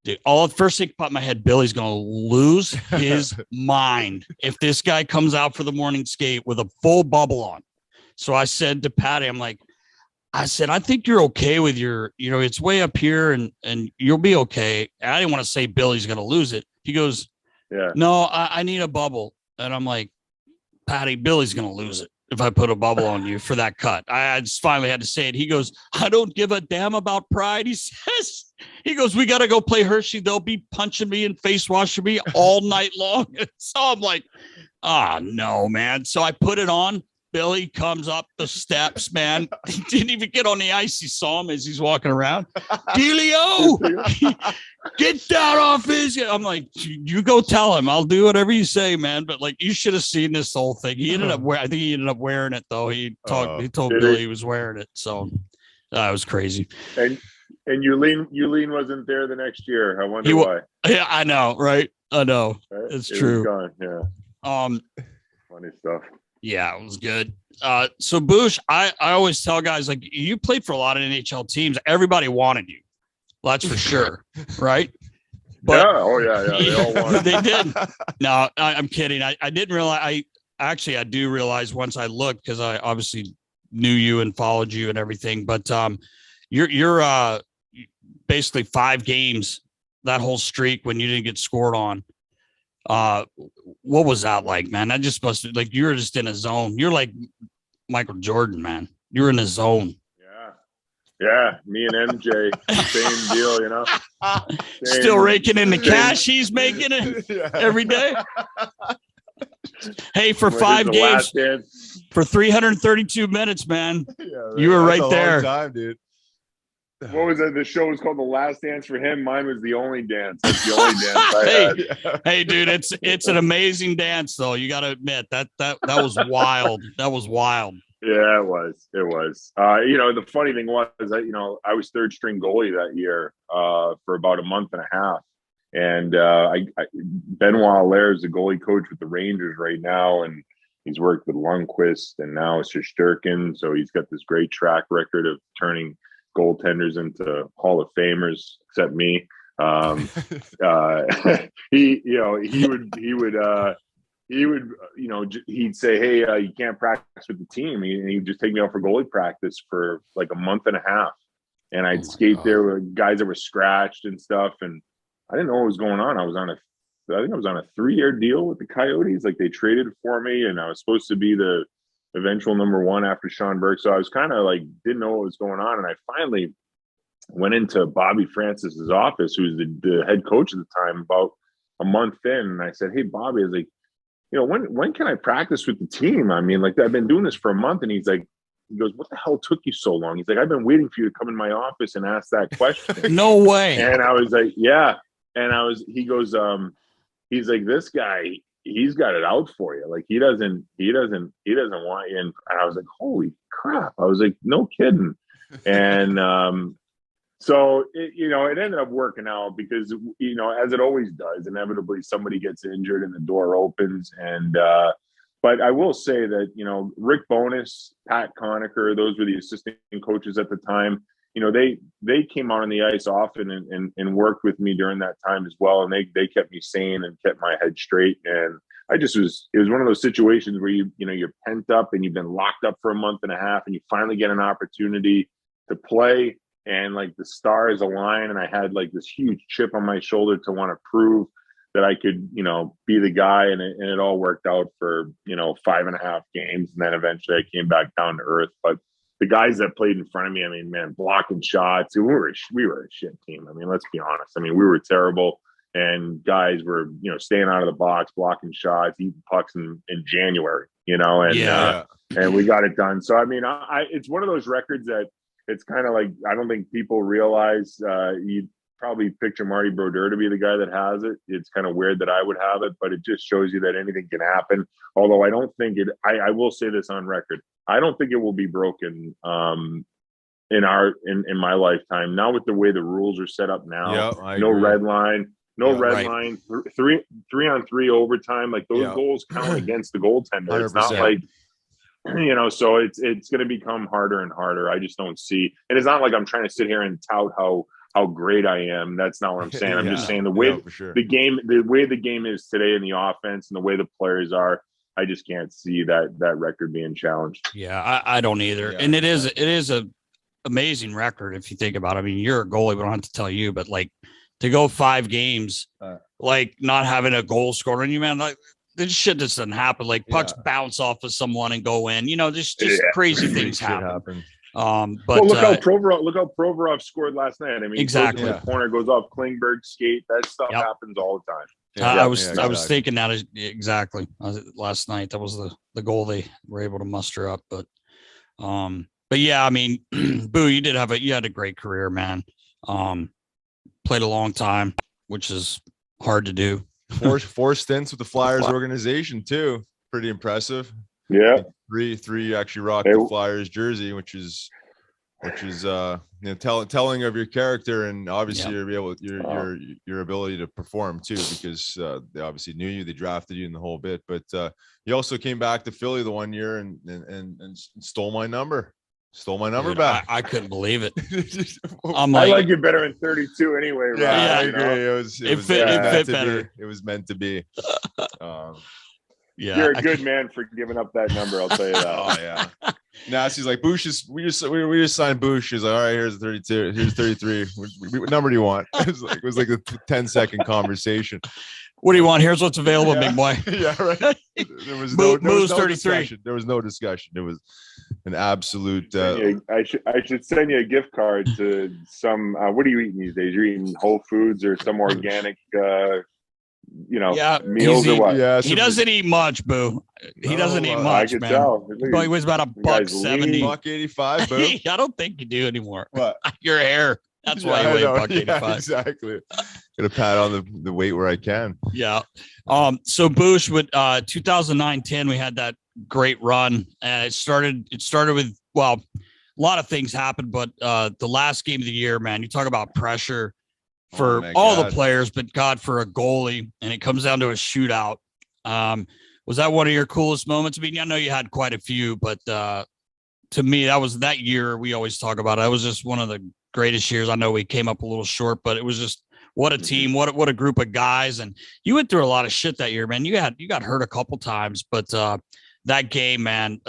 Speaker 4: dude, first thing popped in my head, Billy's going to lose his mind if this guy comes out for the morning skate with a full bubble on. So I said to Patty, I said, "I think you're okay with your, it's way up here and you'll be okay." I didn't want to say Billy's going to lose it. He goes, "No, I need a bubble." And I'm like, "Patty, Billy's going to lose it if I put a bubble on you for that cut." I just finally had to say it. He goes, "I don't give a damn about pride." He says, "We got to go play Hershey. They'll be punching me and face washing me all night long." So I'm like, "Oh no, man." So I put it on. Billy comes up the steps, man. He didn't even get on the ice. He saw him as he's walking around. "Delio, get that off his." I'm like, "You go tell him. I'll do whatever you say, man." But like, you should have seen this whole thing. I think he ended up wearing it though. He told Billy he was wearing it. So that was crazy.
Speaker 1: And Uline wasn't there the next year. I wonder why.
Speaker 4: Yeah, I know, right? I know.
Speaker 1: Right?
Speaker 4: It's true.
Speaker 1: Gone. Yeah. Funny stuff.
Speaker 4: Yeah, it was good. So Boosh, I always tell guys, like, you played for a lot of NHL teams. Everybody wanted you. Well, that's for sure. Right. But,
Speaker 1: yeah. They all wanted.
Speaker 4: They did. No, I'm kidding. I didn't realize. I do realize once I looked, because I obviously knew you and followed you and everything, but you're basically 5 games, that whole streak when you didn't get scored on. What was that like, man? That just must have, like, you were just in a zone. You're like Michael Jordan, man. You're in a zone.
Speaker 1: Yeah. Me and MJ, same deal,
Speaker 4: Still raking in the cash he's making it every day. Hey, for 5 games, for 332 minutes, man. You were right there.
Speaker 3: Time, dude.
Speaker 1: What was it? The show was called The Last Dance for him. Mine was The Only Dance. That's the only dance I had.
Speaker 4: Hey, dude, it's an amazing dance, though. You got to admit that was wild. That was wild.
Speaker 1: Yeah, it was. The funny thing was, I was 3rd string goalie that year for about a month and a half, and Benoit Allaire is the goalie coach with the Rangers right now, and he's worked with Lundqvist and now Shesterkin, so he's got this great track record of turning goaltenders into Hall of Famers, except me. He'd say, hey, you can't practice with the team. And he'd just take me out for goalie practice for like a month and a half. And I'd skate there with guys that were scratched and stuff. And I didn't know what was going on. I think I was on a 3-year deal with the Coyotes. Like, they traded for me, and I was supposed to be the eventual number one after Sean Burke. So I was kind of like, didn't know what was going on. And I finally went into Bobby Francis's office, who was the head coach at the time, about a month in. And I said, hey, Bobby, I was like, when can I practice with the team? I mean, like, I've been doing this for a month. And he goes, what the hell took you so long? He's like, I've been waiting for you to come in my office and ask that question.
Speaker 4: No way.
Speaker 1: And I was like, yeah. And he goes, he's like, this guy, he's got it out for you. Like, he doesn't want you. And I was like, holy crap. I was like, no kidding. And, so it ended up working out because, as it always does, inevitably somebody gets injured and the door opens. And, but I will say that, Rick Bowness, Pat Conacher, those were the assistant coaches at the time. They came out on the ice often and worked with me during that time as well. And they kept me sane and kept my head straight. And it was one of those situations where you're pent up and you've been locked up for a month and a half, and you finally get an opportunity to play, and like the stars align. And I had like this huge chip on my shoulder to want to prove that I could, be the guy. And it all worked out for, 5.5 games. And then eventually I came back down to earth. But the guys that played in front of me, I mean, man, blocking shots, we were a shit team. I mean, let's be honest. I mean, we were terrible, and guys were, staying out of the box, blocking shots, eating pucks in January, and we got it done. So, I mean, it's one of those records that it's kind of like, I don't think people realize, you probably picture Marty Brodeur to be the guy that has it. It's kind of weird that I would have it, but it just shows you that anything can happen. Although I don't think I will say this on record, I don't think it will be broken in my lifetime. Now, with the way the rules are set up now, no red line, line, 3-on-3 overtime. Like, those goals count against the goaltender. 100%. It's not like, so it's going to become harder and harder. I just don't see, and it's not like I'm trying to sit here and tout how great I am. That's not what I'm saying. I'm just saying the way the way the game is today in the offense and the way the players are, I just can't see that record being challenged.
Speaker 4: Yeah, I don't either. Yeah, and it is a amazing record if you think about it. I mean, you're a goalie, we don't have to tell you, but like, to go 5 games, like, not having a goal scorer, and you, man, like, this shit just doesn't happen. Like, pucks bounce off of someone and go in. Just crazy things happen. But
Speaker 1: look how Provorov scored last night. I mean,
Speaker 4: exactly.
Speaker 1: The corner goes off Klingberg skate. That stuff happens all the time.
Speaker 4: I was thinking that exactly last night. That was the goal they were able to muster up. But yeah, I mean, Boo, you had a great career, man. Played a long time, which is hard to do.
Speaker 3: Four stints with the Flyers organization too. Pretty impressive.
Speaker 1: Yeah.
Speaker 3: Three actually rocked the Flyers jersey, which is telling of your character, and obviously your ability to perform too, because they obviously knew you, they drafted you in the whole bit. But you also came back to Philly the one year and stole my number. Dude, back.
Speaker 4: I couldn't believe it.
Speaker 1: I like you better in 32 anyway. Right?
Speaker 3: Yeah, I agree. It fit better. It was meant to be.
Speaker 1: Yeah, you're a good man for giving up that number. I'll tell you that.
Speaker 3: Oh yeah. Nasty's like, Boosh is. We just signed Boosh. He's like, all right, here's 32. Here's 33. What number do you want? It was like a 10-second conversation.
Speaker 4: What do you want? Here's what's available, big boy.
Speaker 3: Yeah, right. There was no 33. Discussion. There was no discussion. It was an absolute.
Speaker 1: I should send you a gift card to some. What are you eating these days? You're eating Whole Foods or some organic. Meals or what?
Speaker 4: Yeah, he doesn't eat much, Boo. He doesn't eat much,
Speaker 1: I could
Speaker 4: man.
Speaker 1: Tell.
Speaker 4: He weighs about $170.
Speaker 3: $185, Boo.
Speaker 4: I don't think you do anymore.
Speaker 3: What?
Speaker 4: Your hair. That's why you weigh $185.
Speaker 3: Yeah, exactly. Gonna pat on the weight where I can.
Speaker 4: Yeah. So Boosh, with 2009-10, we had that great run, and it started with, well, a lot of things happened, but the last game of the year, man, you talk about pressure for all the players, but God, for a goalie, and it comes down to a shootout. Was that one of your coolest moments? I mean, I know you had quite a few, but to me, that year we always talk about it. That was just one of the greatest years. I know we came up a little short, but it was just what a team, what a group of guys. And you went through a lot of shit that year, man. You got hurt a couple times, but that game, man,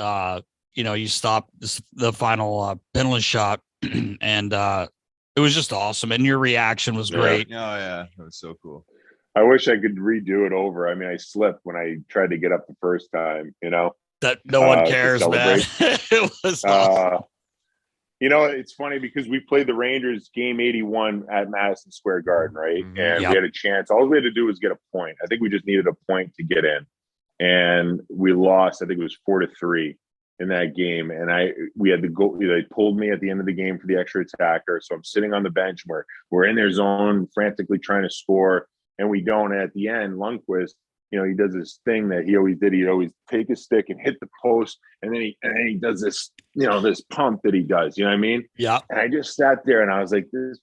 Speaker 4: you stopped the final penalty shot and it was just awesome. And your reaction was great.
Speaker 3: Oh yeah. That was so cool.
Speaker 1: I wish I could redo it over. I mean, I slipped when I tried to get up the first time,
Speaker 4: that no one cares, man. It was awesome.
Speaker 1: It's funny because we played the Rangers game 81 at Madison Square Garden, right? And we had a chance. All we had to do was get a point. I think we just needed a point to get in. And we lost, I think it was 4-3 in that game. And we had to go, they pulled me at the end of the game for the extra attacker. So I'm sitting on the bench where we're in their zone, frantically trying to score. And we don't. And at the end, Lundqvist, he does this thing that he always did. He'd always take his stick and hit the post, and then he does this, this pump that he does. You know what I mean?
Speaker 4: Yeah.
Speaker 1: And I just sat there and I was like, this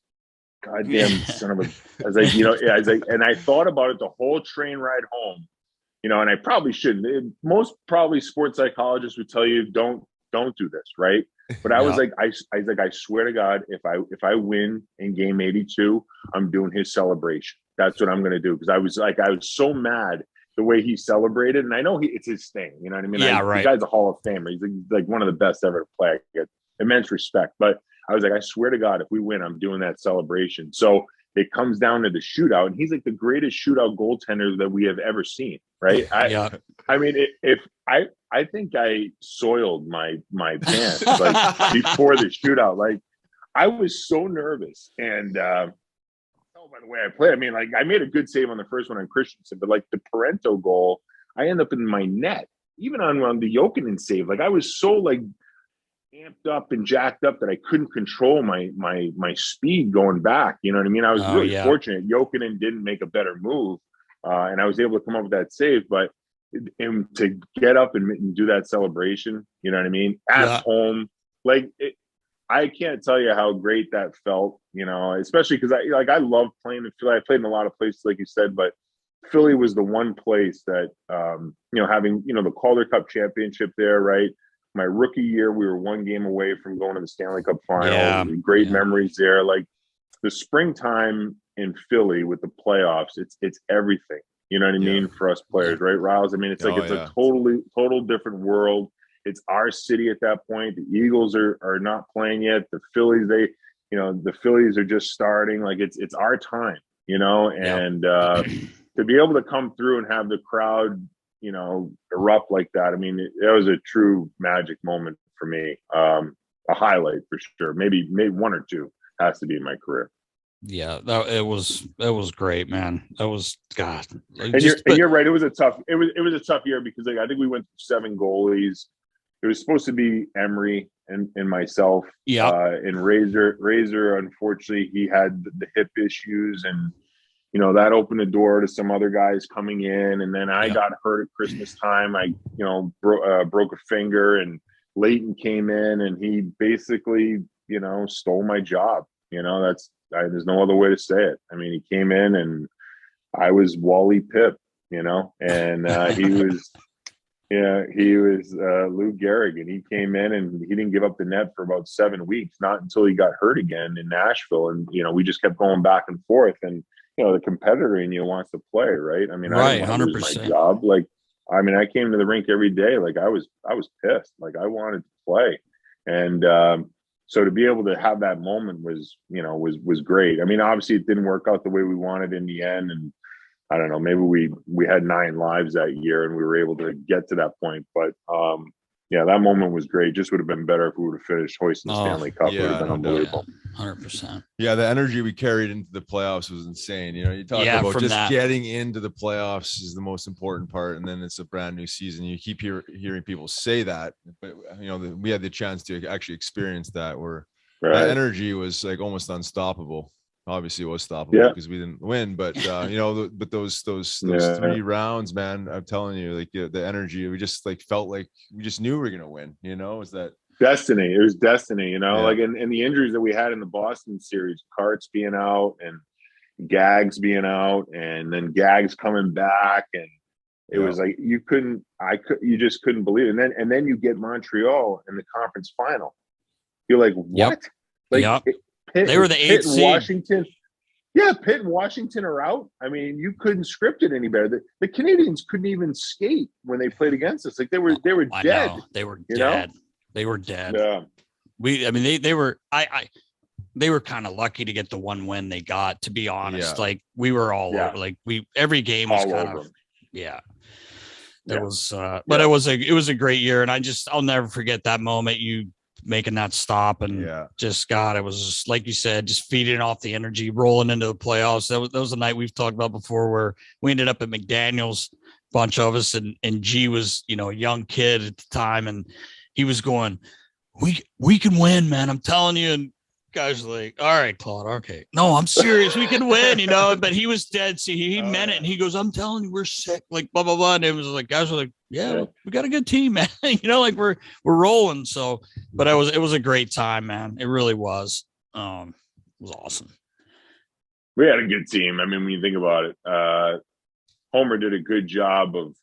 Speaker 1: goddamn son of a. I was like, and I thought about it the whole train ride home. And I probably shouldn't. Most probably sports psychologists would tell you don't do this, right? But I was like, I swear to God, if I win in game 82, I'm doing his celebration. That's what I'm going to do, because I was so mad the way he celebrated, and I know it's his thing. You know what I mean?
Speaker 4: Yeah, right.
Speaker 1: The guy's a Hall of Famer. He's like one of the best ever to play. I get immense respect. But I was like, I swear to God, if we win, I'm doing that celebration. So it comes down to the shootout, and he's like the greatest shootout goaltender that we have ever seen. Right? I mean, I think I soiled my pants like before the shootout. Like I was so nervous, and by the way I played, I mean, like I made a good save on the first one on Christensen, but like the Parento goal, I end up in my net. Even on the Jokinen save, like I was so like amped up and jacked up that I couldn't control my speed going back. You know what I mean? I was really fortunate. Jokinen didn't make a better move, and I was able to come up with that save. But to get up and do that celebration, you know what I mean? At home, like I can't tell you how great that felt, especially because I love playing in Philly. I played in a lot of places, like you said, but Philly was the one place that, having, the Calder Cup championship there, right? My rookie year, we were one game away from going to the Stanley Cup final.
Speaker 4: Yeah.
Speaker 1: Great memories there. Like the springtime in Philly with the playoffs, it's everything. You know what I mean? For us players, right, Riles? I mean, it's a total different world. It's our city at that point. The Eagles are not playing yet. The Phillies, the Phillies are just starting. Like it's our time, and to be able to come through and have the crowd, erupt like that. I mean, it was a true magic moment for me. A highlight for sure. Maybe one or two has to be in my career.
Speaker 4: Yeah, it was great, man. That was God.
Speaker 1: And you're right. It was a tough year because I think we went through 7 goalies. It was supposed to be Emery and myself. Yeah. And Razor, unfortunately, he had the hip issues, and that opened the door to some other guys coming in. And then I got hurt at Christmas time. I broke a finger, and Leighton came in, and he basically stole my job. There's no other way to say it. I mean, he came in, and I was Wally Pip, and he was. Yeah, he was Lou Gehrig, and he came in and he didn't give up the net for about 7 weeks, not until he got hurt again in Nashville. And, we just kept going back and forth. And, the competitor in you wants to play, right? I mean, I didn't want to lose my job. Like, I mean, I came to the rink every day. Like, I was pissed. Like, I wanted to play. And so to be able to have that moment was great. I mean, obviously it didn't work out the way we wanted in the end. And I don't know, maybe we had 9 lives that year and we were able to get to that point. But that moment was great. Just would have been better if we would have finished hoisting the Stanley Cup. It would have been unbelievable.
Speaker 4: 100%.
Speaker 3: Yeah, the energy we carried into the playoffs was insane. You talk about just getting into the playoffs is the most important part, and then it's a brand new season. You keep hearing people say that, but we had the chance to actually experience that, where that energy was like almost unstoppable. Obviously it was stoppable because we didn't win, but but those 3 rounds, man, I'm telling you, like the energy, we just like felt like we just knew we were gonna win. Is that
Speaker 1: destiny? It was destiny, like and the injuries that we had in the Boston series, Carts being out and Gags being out, and then Gags coming back, and it was like you just couldn't believe it. And then you get Montreal in the conference final. You're like, what? Like.
Speaker 4: They were the 8th seed.
Speaker 1: Washington. Yeah, Pitt and Washington are out. I mean, you couldn't script it any better. The Canadians couldn't even skate when they played against us. Like they were dead.
Speaker 4: They were
Speaker 1: you
Speaker 4: dead.
Speaker 1: know?
Speaker 4: They were dead.
Speaker 1: Yeah.
Speaker 4: They were kind of lucky to get the one win they got, to be honest.
Speaker 3: Yeah.
Speaker 4: Like we were all over. Like every game was
Speaker 1: all
Speaker 4: kind
Speaker 1: over
Speaker 4: of
Speaker 1: them.
Speaker 4: It was but it was a great year, and I'll never forget that moment, you making that stop, and just God, it was just, like you said, just feeding off the energy, rolling into the playoffs. That was the night we've talked about before where we ended up at McDaniel's, bunch of us, and G was, a young kid at the time, and he was going, we can win, man, I'm telling you. And guys were like, all right, Claude, okay, no, I'm serious, we can win, but he was dead. See, he meant it, and he goes, I'm telling you, we're sick, like blah blah blah. And it was like, guys were like, yeah. We got a good team, man. Like we're rolling. So, but it was a great time, man. It really was. It was awesome.
Speaker 1: We had a good team. I mean, when you think about it, Homer did a good job of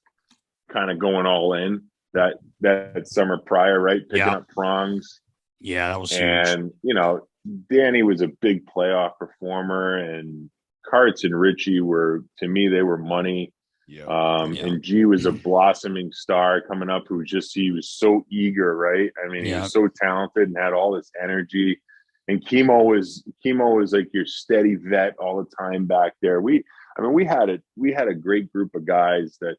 Speaker 1: kind of going all in that summer prior, right? Picking up prongs.
Speaker 4: Yeah, that was huge.
Speaker 1: And, Danny was a big playoff performer, and Karts and Richie were, to me, they were money. And G was a blossoming star coming up he was so eager, right? I mean, he was so talented and had all this energy. And Chemo was like your steady vet all the time back there. We had a great group of guys that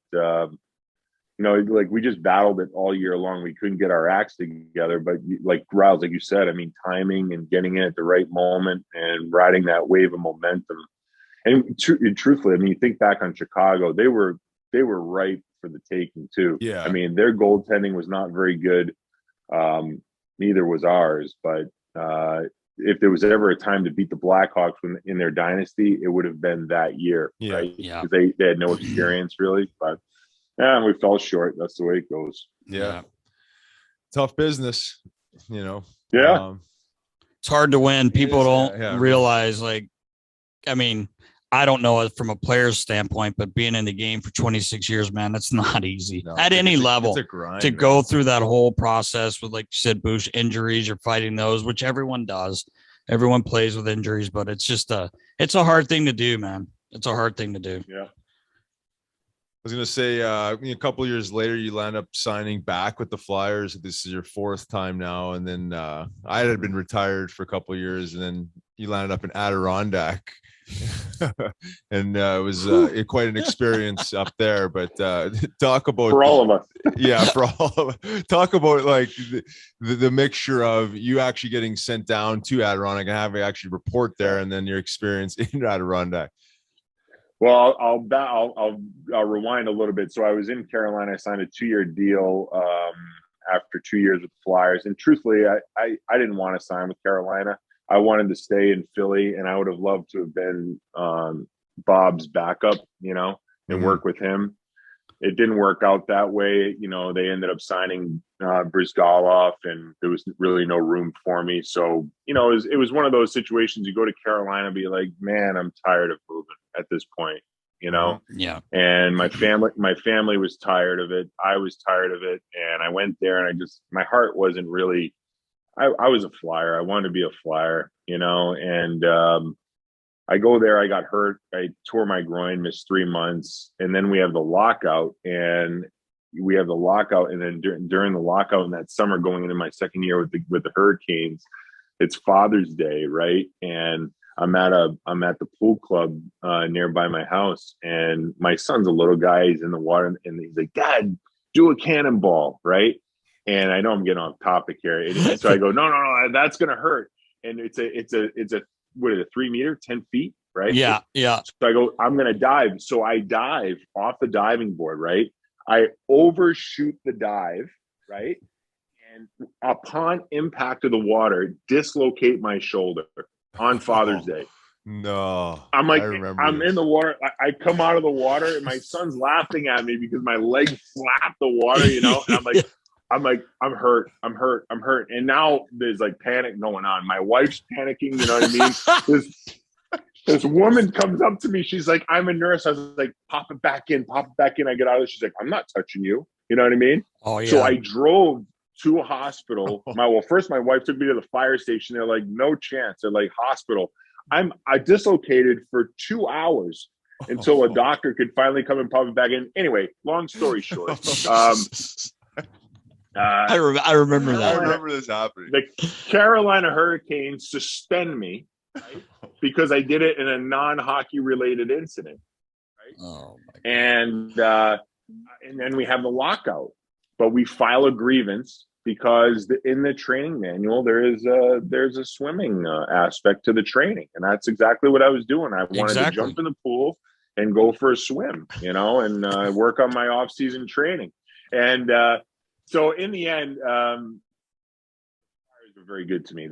Speaker 1: like we just battled it all year long. We couldn't get our acts together, but like Riles, like you said, I mean, timing and getting in at the right moment and riding that wave of momentum. And truthfully, I mean, you think back on Chicago, they were ripe for the taking too.
Speaker 3: Yeah.
Speaker 1: I mean, their goaltending was not very good. Neither was ours. But if there was ever a time to beat the Blackhawks in their dynasty, it would have been that year, right?
Speaker 4: Yeah.
Speaker 1: Because they had no experience really. But we fell short. That's the way it goes.
Speaker 3: Yeah. Tough business,
Speaker 1: Yeah.
Speaker 4: It's hard to win. People don't realize, like, I mean, I don't know it from a player's standpoint, but being in the game for 26 years, man, that's not easy at any level.
Speaker 3: It's a grind,
Speaker 4: to go through that whole process with, like you said, BOOSH, injuries, you're fighting those, which everyone does. Everyone plays with injuries, but it's just it's a hard thing to do, man. It's a hard thing to do.
Speaker 1: Yeah.
Speaker 3: I was going to say, a couple of years later, you land up signing back with the Flyers. This is your fourth time now. And then I had been retired for a couple of years, and then you landed up in Adirondack. And it was quite an experience up there. But talk about
Speaker 1: for all of us.
Speaker 3: Yeah, for all of us. Talk about like the mixture of you actually getting sent down to Adirondack and having actually report there, and then your experience in Adirondack.
Speaker 1: Well, I'll rewind a little bit. So I was in Carolina. I signed a 2-year deal after 2 years with the Flyers. And truthfully, I didn't want to sign with Carolina. I wanted to stay in Philly, and I would have loved to have been Bob's backup, and work with him. It didn't work out that way. They ended up signing Brizgalov, and there was really no room for me. So, it was one of those situations. You go to Carolina and be like, man, I'm tired of moving at this point,
Speaker 4: Yeah.
Speaker 1: And my family was tired of it. I was tired of it. And I went there, and my heart wasn't really, I was a Flyer. I wanted to be a Flyer, and I go there, I got hurt. I tore my groin, missed 3 months. And then we have the lockout, and then during the lockout in that summer, going into my second year with the Hurricanes, it's Father's Day, right? And I'm at the pool club nearby my house, and my son's a little guy. He's in the water, and he's like, "Dad, do a cannonball," right? And I know I'm getting off topic here, and so I go, "No, that's gonna hurt." And it's a what is it, 3 meter, 10 feet, right?
Speaker 4: Yeah.
Speaker 1: So I go, I'm gonna dive. So I dive off the diving board, right? I overshoot the dive, right? And upon impact of the water, dislocate my shoulder on Father's Day.
Speaker 3: No.
Speaker 1: I'm like, I'm in the water. I come out of the water, and my son's laughing at me because my leg slapped the water, And I'm like, I'm hurt. And now there's like panic going on. My wife's panicking, you know what I mean? This woman comes up to me. She's like, I'm a nurse. I was like, pop it back in. I get out of there. She's like, I'm not touching you. You know what I mean?
Speaker 4: Oh, yeah.
Speaker 1: So I drove to a hospital. First my wife took me to the fire station. They're like, no chance. They're like, hospital. I dislocated for 2 hours until a doctor could finally come and pop it back in. Anyway, long story short,
Speaker 4: I remember that.
Speaker 3: I remember this happening.
Speaker 1: The Carolina Hurricanes suspend me, right, because I did it in a non-hockey related incident. Right?
Speaker 4: Oh my
Speaker 1: God. And then we have the lockout, but we file a grievance because in the training manual there's a swimming aspect to the training, and that's exactly what I was doing. I wanted to jump in the pool and go for a swim, and work on my off-season training. And so in the end, were very good to me.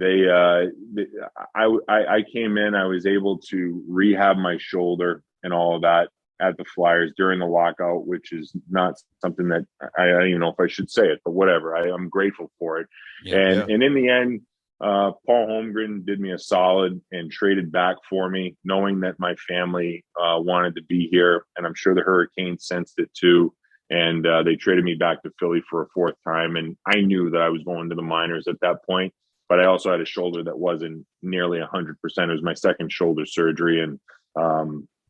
Speaker 1: I came in, I was able to rehab my shoulder and all of that at the Flyers during the lockout, which is not something that I don't even know if I should say it, but whatever. I'm grateful for it. And in the end, Paul Holmgren did me a solid and traded back for me, knowing that my family wanted to be here, and I'm sure the Hurricanes sensed it too. And they traded me back to Philly for a fourth time. And I knew that I was going to the minors at that point, but I also had a shoulder that wasn't nearly 100%. It was my second shoulder surgery. And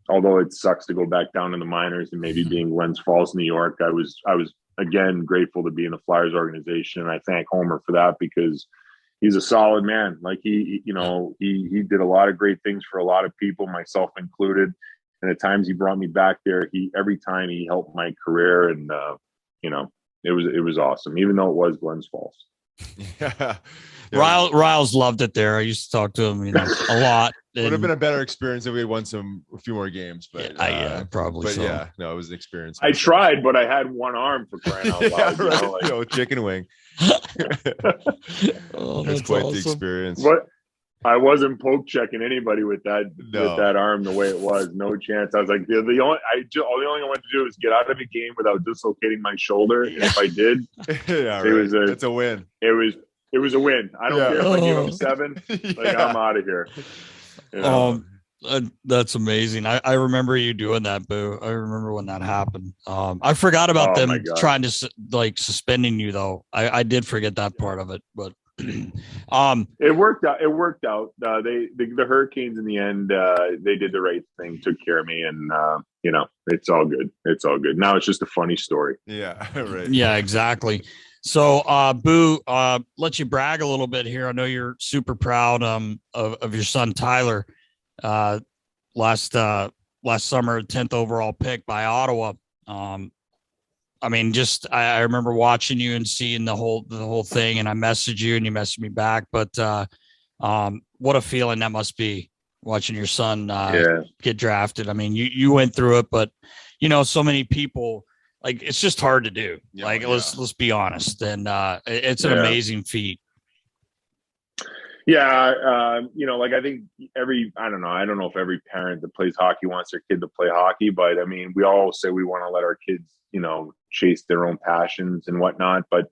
Speaker 1: although it sucks to go back down in the minors and maybe being Glens Falls, New York, I was again grateful to be in the Flyers organization. And I thank Homer for that, because he's a solid man. Like he did a lot of great things for a lot of people, myself included. And at times he brought me back there. Every time he helped my career, and it was awesome, even though it was Glens Falls.
Speaker 3: Yeah.
Speaker 4: Riles loved it there. I used to talk to him, a lot.
Speaker 3: Would have been a better experience if we had won a few more games, but
Speaker 4: probably.
Speaker 3: But
Speaker 4: so.
Speaker 3: yeah, no, it was an experience.
Speaker 1: I tried, but I had one arm, for crying out loud.
Speaker 3: Right. Chicken wing.
Speaker 4: That's
Speaker 3: quite
Speaker 4: awesome.
Speaker 3: the experience.
Speaker 1: But I wasn't poke checking anybody with that arm the way it was. No chance. I was like, the only thing I wanted to do was get out of the game without dislocating my shoulder. And if I did, it's
Speaker 3: a win.
Speaker 1: It was a win. I don't care if I give him 7. I'm out of here.
Speaker 4: That's amazing. I remember you doing that, Boo. I remember when that happened. I forgot about them trying to suspending you, though. I did forget that part of it, but
Speaker 1: it worked out. The Hurricanes in the end, they did the right thing, took care of me, and it's all good. Now it's just a funny story.
Speaker 3: Yeah, right.
Speaker 4: Yeah, exactly. So, Boo, let you brag a little bit here. I know you're super proud of your son Tyler. Last summer, 10th overall pick by Ottawa. I remember watching you and seeing the whole thing, and I messaged you and you messaged me back. But what a feeling that must be, watching your son get drafted. I mean, you went through it, but so many people, it's just hard to do. Let's be honest. And it's an amazing feat.
Speaker 1: Yeah. I think I don't know if every parent that plays hockey wants their kid to play hockey, but I mean, we all say we want to let our kids, chase their own passions and whatnot. But,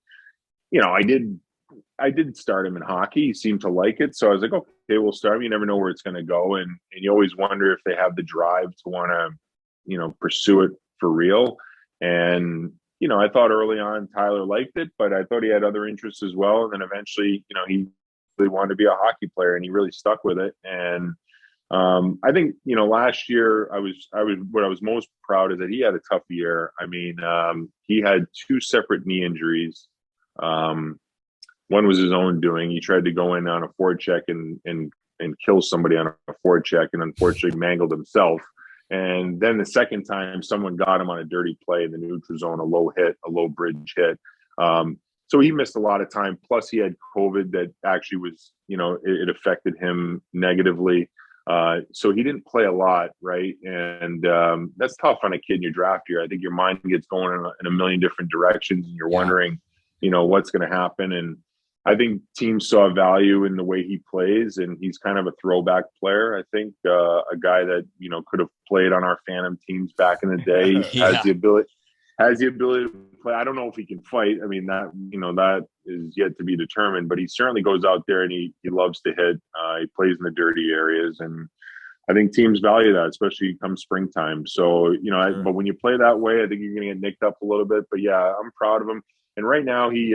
Speaker 1: I did start him in hockey. He seemed to like it. So I was like, okay, we'll start him. You never know where it's going to go. And you always wonder if they have the drive to want to, pursue it for real. And, I thought early on Tyler liked it, but I thought he had other interests as well. And then eventually, he really wanted to be a hockey player, and he really stuck with it. And I think, last year what I was most proud is that he had a tough year. I mean, he had 2 separate knee injuries. One was his own doing. He tried to go in on a forecheck and kill somebody on a forecheck, and unfortunately mangled himself. And then the second time, someone got him on a dirty play in the neutral zone, a low bridge hit. So he missed a lot of time. Plus he had COVID that actually was, it affected him negatively. So he didn't play a lot, right? And that's tough on a kid in your draft year. I think your mind gets going in a million different directions, and you're wondering, what's going to happen. And I think teams saw value in the way he plays, and he's kind of a throwback player. I think a guy that, could have played on our Phantom teams back in the day. Has the ability to play. I don't know if he can fight. I mean, that is yet to be determined, but he certainly goes out there and he loves to hit. He plays in the dirty areas, and I think teams value that, especially come springtime. So, but when you play that way, I think you're going to get nicked up a little bit. But yeah, I'm proud of him. And right now he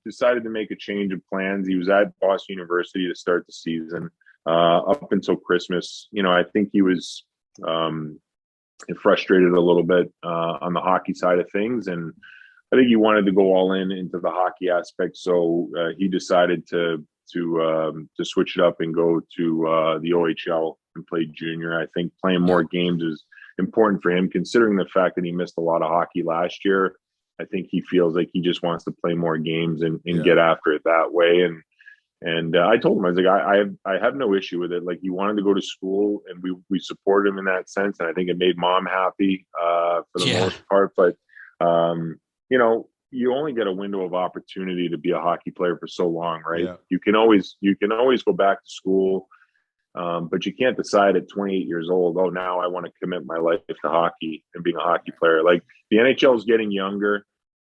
Speaker 1: decided to make a change of plans. He was at Boston University to start the season. up until Christmas. I think he was frustrated a little bit on the hockey side of things, and I think he wanted to go all in into the hockey aspect. So he decided to switch it up and go to the OHL and play junior. I think playing more games is important for him, considering the fact that he missed a lot of hockey last year. I think he feels like he just wants to play more games and get after it that way. And I told him, I was like, I have no issue with it. Like, he wanted to go to school, and we support him in that sense. And I think it made mom happy for the most part. But you only get a window of opportunity to be a hockey player for so long, right? Yeah. You can always go back to school, but you can't decide at 28 years old, oh, now I want to commit my life to hockey and being a hockey player. Like, the NHL is getting younger,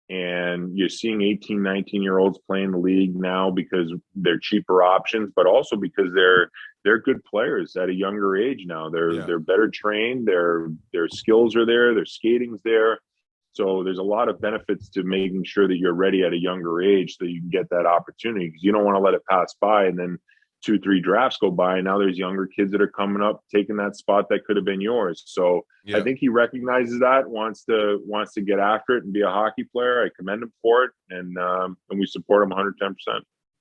Speaker 1: and you're seeing 18, 19-year-olds playing the league now because they're cheaper options, but also because they're good players at a younger age now. They're better trained, their skills are there, their skating's there. So there's a lot of benefits to making sure that you're ready at a younger age so you can get that opportunity, because you don't want to let it pass by and then 2-3 drafts go by, and now there's younger kids that are coming up taking that spot that could have been yours. So I think he recognizes that, wants to get after it and be a hockey player. I commend him for it, and we support him 110%.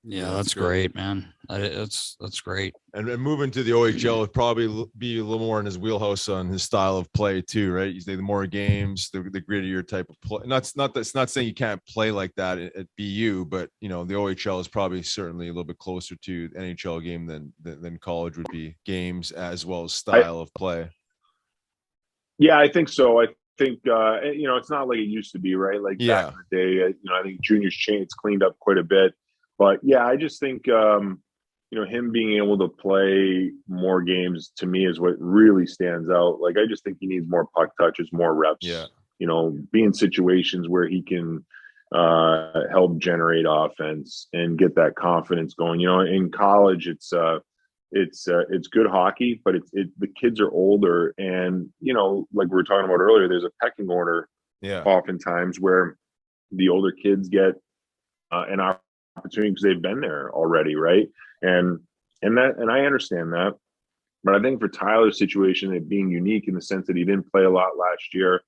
Speaker 4: Yeah, that's great, man. That's great.
Speaker 3: And moving to the OHL would probably be a little more in his wheelhouse on his style of play too, right? You say the more games, the grittier type of play. It's not saying you can't play like that at BU, but the OHL is probably certainly a little bit closer to the NHL game than college would be, games as well as style of play.
Speaker 1: Yeah, I think so. I think it's not like it used to be, right? Like back in the day, I think juniors it's cleaned up quite a bit. But yeah, I just think him being able to play more games, to me, is what really stands out. Like, I just think he needs more puck touches, more reps. Yeah. Be in situations where he can help generate offense and get that confidence going. In college, it's good hockey, but the kids are older, and like we were talking about earlier, there's a pecking order. Yeah. Oftentimes where the older kids get an opportunity because they've been there already, right? And I understand that, but I think for Tyler's situation, it being unique in the sense that he didn't play a lot last year,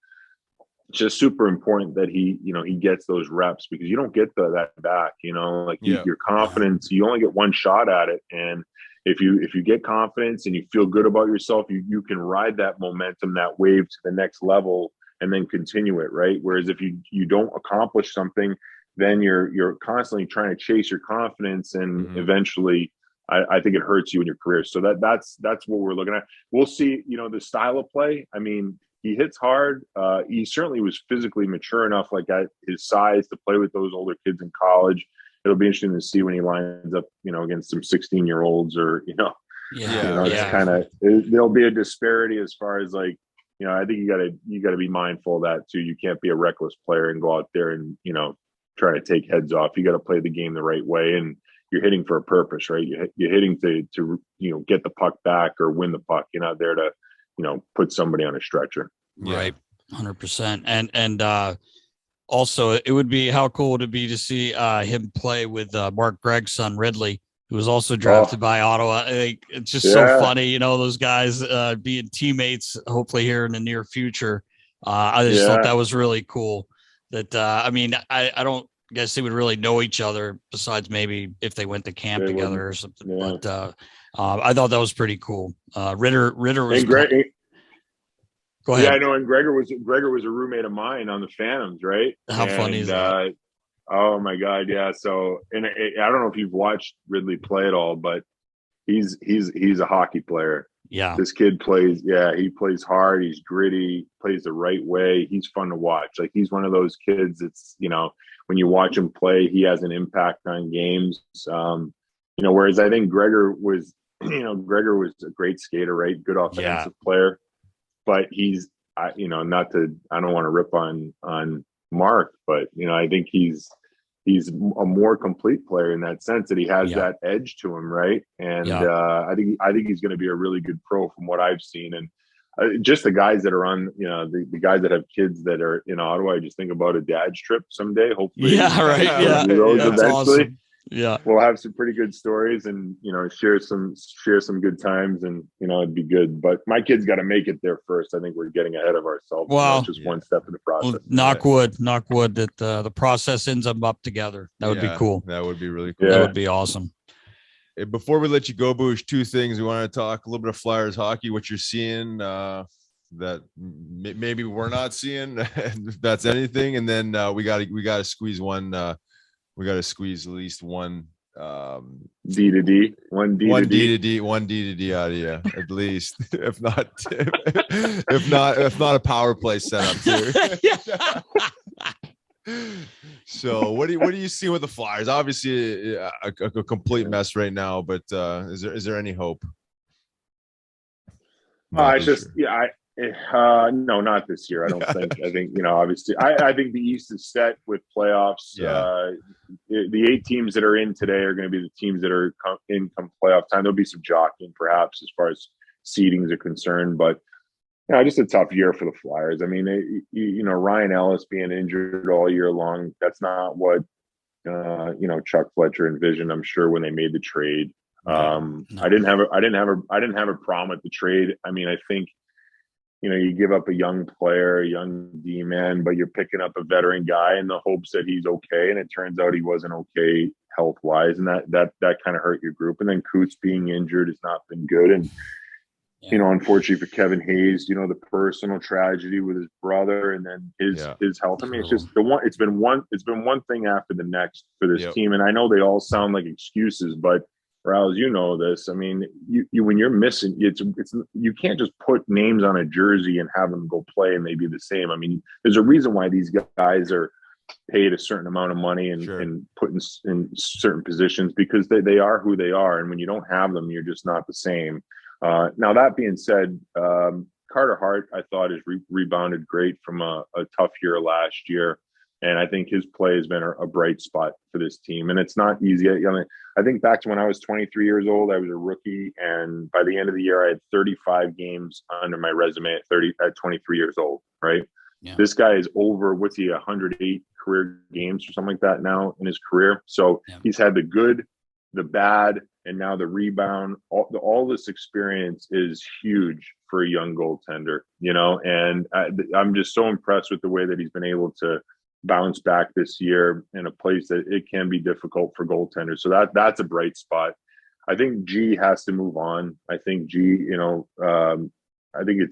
Speaker 1: it's just super important that he gets those reps, because you don't get that back. Your confidence, you only get one shot at it, and if you get confidence and you feel good about yourself, you can ride that momentum, that wave to the next level, and then continue it, right? Whereas if you don't accomplish something, then you're constantly trying to chase your confidence, and eventually I think it hurts you in your career. So that's what we're looking at. We'll see, the style of play. I mean, he hits hard. He certainly was physically mature enough, like at his size, to play with those older kids in college. It'll be interesting to see when he lines up, against some 16-year-olds or, it's kind of, there'll be a disparity as far as like, I think you gotta be mindful of that too. You can't be a reckless player and go out there and, try to take heads off. You got to play the game the right way, and you're hitting for a purpose, right? You're hitting to get the puck back or win the puck. You're not there to put somebody on a stretcher.
Speaker 4: Right, 100%. And also, it would be, how cool would it be to see him play with Mark Gregg's son Ridley, who was also drafted by Ottawa. It's just so funny, those guys being teammates. Hopefully here in the near future. I just thought that was really cool. That I don't guess they would really know each other besides maybe if they went to camp together or something. Yeah. But I thought that was pretty cool. Ritter was. Go ahead.
Speaker 1: Yeah, I know. And Gregor was a roommate of mine on the Phantoms, right?
Speaker 4: How funny is that?
Speaker 1: Oh my God, yeah. So, and I don't know if you've watched Ridley play at all, but he's a hockey player.
Speaker 4: Yeah,
Speaker 1: this kid plays. Yeah, he plays hard. He's gritty. Plays the right way. He's fun to watch. Like, he's one of those kids. It's when you watch him play, he has an impact on games. Whereas I think Gregor was a great skater, right? Good offensive player, but he's I don't want to rip on Mark, but I think he's a more complete player in that sense, that he has that edge to him, right? And I think he's going to be a really good pro from what I've seen. And just the guys that are on, the guys that have kids that are in Ottawa, I just think about a dad's trip someday. Hopefully,
Speaker 4: right. Yeah,
Speaker 1: eventually.
Speaker 4: awesome. Yeah.
Speaker 1: We'll have some pretty good stories and, share some good times and, it'd be good. But my kids got to make it there first. I think we're getting ahead of ourselves.
Speaker 4: Well,
Speaker 1: just one step in the process.
Speaker 4: Well, knock wood that the process ends up together. That would be cool.
Speaker 3: That would be really cool.
Speaker 4: That would be awesome.
Speaker 3: Hey, before we let you go, Boosh, two things. We want to talk a little bit of Flyers hockey, what you're seeing that maybe we're not seeing, if that's anything. And then we got to squeeze one. We got to squeeze at least one
Speaker 1: D to D, one D to
Speaker 3: D out of you, at least. if not a power play setup too. So what do you see with the Flyers? Obviously a complete mess right now, but is there any hope?
Speaker 1: No, not this year. I don't think. I think obviously, I think the East is set with playoffs. The 8 teams that are in today are going to be the teams that are in come playoff time. There'll be some jockeying, perhaps, as far as seedings are concerned, but just a tough year for the Flyers. I mean, Ryan Ellis being injured all year long. That's not what Chuck Fletcher envisioned, I'm sure, when they made the trade. No. I didn't have a problem with the trade. I mean, I think. You give up a young player, a young D-man, but you're picking up a veteran guy in the hopes that he's okay. And it turns out he wasn't okay health-wise. And that kind of hurt your group. And then Coots being injured has not been good. And, unfortunately for Kevin Hayes, the personal tragedy with his brother and then his health. I mean, it's just it's been one thing after the next for this team. And I know they all sound like excuses, but Raul, you know this. I mean, you when you're missing, it's you can't just put names on a jersey and have them go play and they be the same. I mean, there's a reason why these guys are paid a certain amount of money and put in certain positions because they are who they are. And when you don't have them, you're just not the same. Now, that being said, Carter Hart, I thought, has rebounded great from a tough year last year. And I think his play has been a bright spot for this team. And it's not easy. I mean, I think back to when I was 23 years old, I was a rookie. And by the end of the year, I had 35 games under my resume at 23 years old, right? Yeah. This guy is over, 108 career games or something like that now in his career. So he's had the good, the bad, and now the rebound. All this experience is huge for a young goaltender, and I'm just so impressed with the way that he's been able to bounce back this year in a place that it can be difficult for goaltenders. So that's a bright spot. I think G has to move on. I think G, I think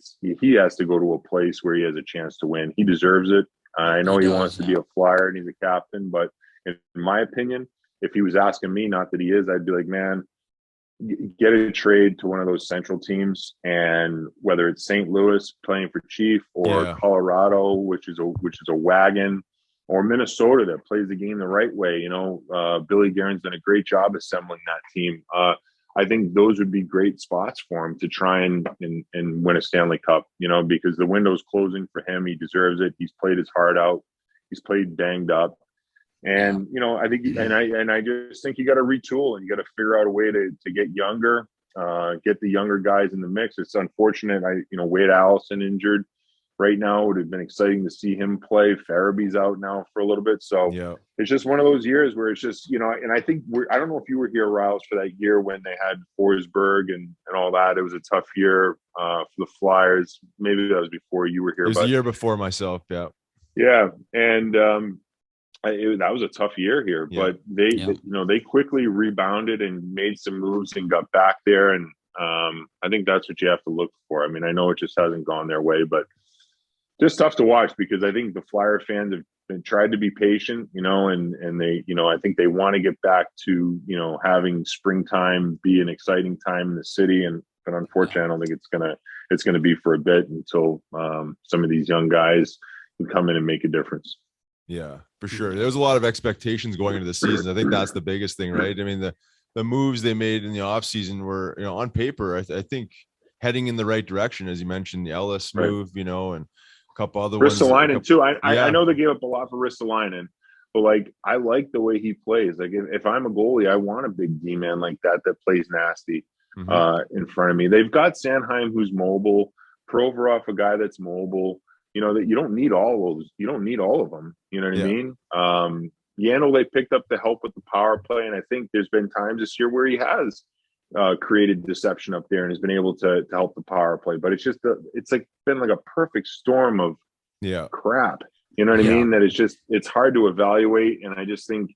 Speaker 1: he has to go to a place where he has a chance to win. He deserves it. I know he wants to be a Flyer and he's a captain, but in my opinion, if he was asking me, not that he is, I'd be like, man, get a trade to one of those central teams, and whether it's St. Louis playing for Chief or Colorado, which is a wagon, or Minnesota that plays the game the right way. Billy Guerin's done a great job assembling that team. I think those would be great spots for him to try and win a Stanley Cup, because the window's closing for him. He deserves it. He's played his heart out. He's played banged up. And, I think, I just think you got to retool and you got to figure out a way to get younger, get the younger guys in the mix. It's unfortunate. Wade Allison injured right now. It would have been exciting to see him play. Farabee's out now for a little bit. So it's just one of those years where it's just, and I think I don't know if you were here, Riles, for that year when they had Forsberg and all that. It was a tough year for the Flyers. Maybe that was before you were here.
Speaker 3: It was the year before myself. Yeah.
Speaker 1: Yeah. And, that was a tough year here, but they quickly rebounded and made some moves and got back there. And I think that's what you have to look for. I mean, I know it just hasn't gone their way, but just tough to watch because I think the Flyer fans have been tried to be patient, and they, I think they want to get back to, having springtime be an exciting time in the city. But unfortunately, I don't think it's going to be for a bit until some of these young guys can come in and make a difference.
Speaker 3: Yeah, for sure. There was a lot of expectations going into the season. I think that's the biggest thing, right? I mean, the moves they made in the offseason were, on paper, I think heading in the right direction, as you mentioned, the Ellis move, and a couple other ones.
Speaker 1: Ristolainen too. I know they gave up a lot for Ristolainen, but I like the way he plays. Like if I'm a goalie, I want a big D-man like that plays nasty in front of me. They've got Sanheim, who's mobile, Provorov, a guy that's mobile. That you don't need all those. You don't need all of them. You know what I mean? Yandel, they picked up the help with the power play, and I think there's been times this year where he has created deception up there and has been able to help the power play. But it's just it's like been like a perfect storm of crap. You know what I mean? That it's hard to evaluate, and I just think,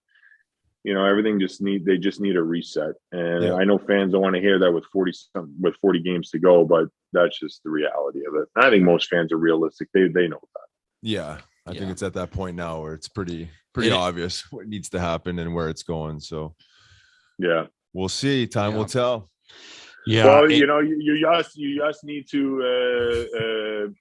Speaker 1: you know, everything they just need a reset. And I know fans don't want to hear that with 40 games to go, but that's just the reality of it. I think most fans are realistic. They know that.
Speaker 3: Yeah. I think it's at that point now where it's pretty obvious what needs to happen and where it's going. So yeah, we'll see. Time will tell.
Speaker 1: Yeah. Well, you know, you just need to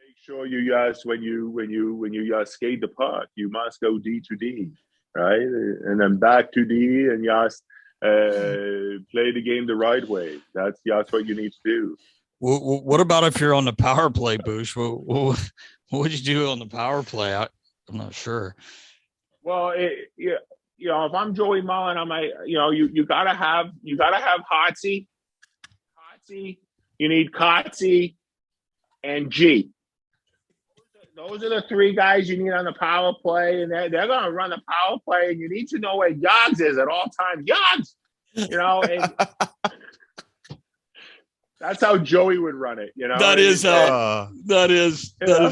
Speaker 1: make sure you just when you skate the puck, you must go D to D. Right, and then back to D, and just play the game the right way. That's what you need to do.
Speaker 4: What about if you're on the power play, Boosh? What would you do on the power play? I'm not sure.
Speaker 1: Well, you know, if I'm Joey Mullen, you gotta have Hotsy. You need Kotsy and G. Those are the three guys you need on the power play, and they're going to run the power play, and you need to know where Yogs is at all times. Yogs! You know, and that's how Joey would run it, you know?
Speaker 4: That is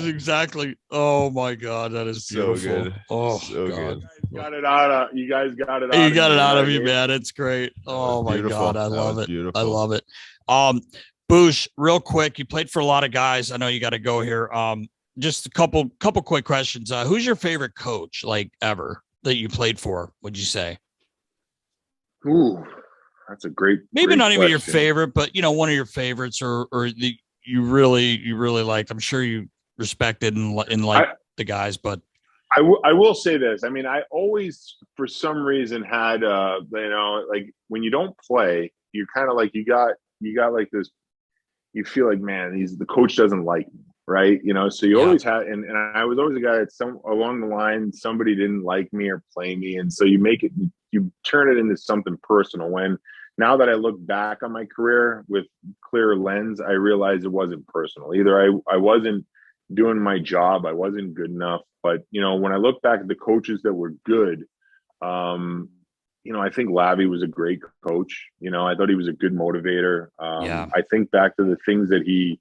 Speaker 4: exactly. Oh, my God, that is beautiful. So good. Oh, so God.
Speaker 1: You guys got it
Speaker 4: out of me, man. It's great. Oh, my God, I love it. Beautiful. I love it. Boosh, real quick, you played for a lot of guys. I know you got to go here. Just a couple quick questions. Who's your favorite coach, like, ever that you played for, would you say?
Speaker 1: Ooh, that's a great
Speaker 4: not
Speaker 1: question.
Speaker 4: Even your favorite, but, you know, one of your favorites or you really liked. I'm sure you respected and liked the guys, but
Speaker 1: I will say this. I mean, I always, for some reason, had, you know, like when you don't play, you're kind of like, you got like this, you feel like, man, the coach doesn't like me. Right. You know, so you always had, and I was always a guy that along the line, somebody didn't like me or play me. And so you turn it into something personal. When now that I look back on my career with clear lens, I realize it wasn't personal. Either I wasn't doing my job, I wasn't good enough. But, you know, when I look back at the coaches that were good, you know, I think Lavi was a great coach. You know, I thought he was a good motivator. I think back to the things that he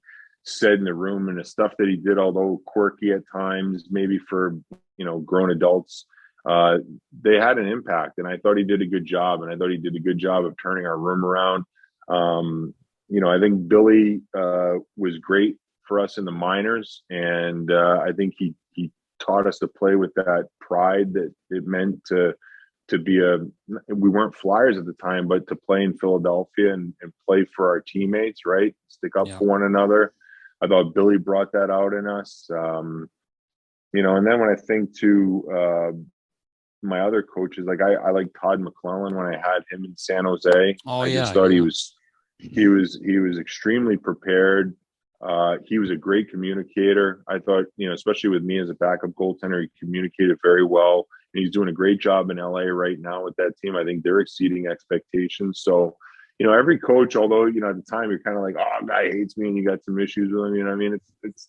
Speaker 1: said in the room and the stuff that he did, although quirky at times, maybe for, you know, grown adults, they had an impact. And I thought he did a good job. And I thought he did a good job of turning our room around. You know, I think Billy was great for us in the minors. And I think he taught us to play with that pride that it meant to be we weren't Flyers at the time, but to play in Philadelphia and play for our teammates, right? Stick up for one another. I thought Billy brought that out in us. You know, and then when I think to my other coaches, like I like Todd McClellan when I had him in San Jose. I just thought he was extremely prepared. He was a great communicator. I thought, you know, especially with me as a backup goaltender, he communicated very well. And he's doing a great job in LA right now with that team. I think they're exceeding expectations. So, you know, every coach, although, you know, at the time you're kind of like, oh, guy hates me and you got some issues with him, you know what I mean?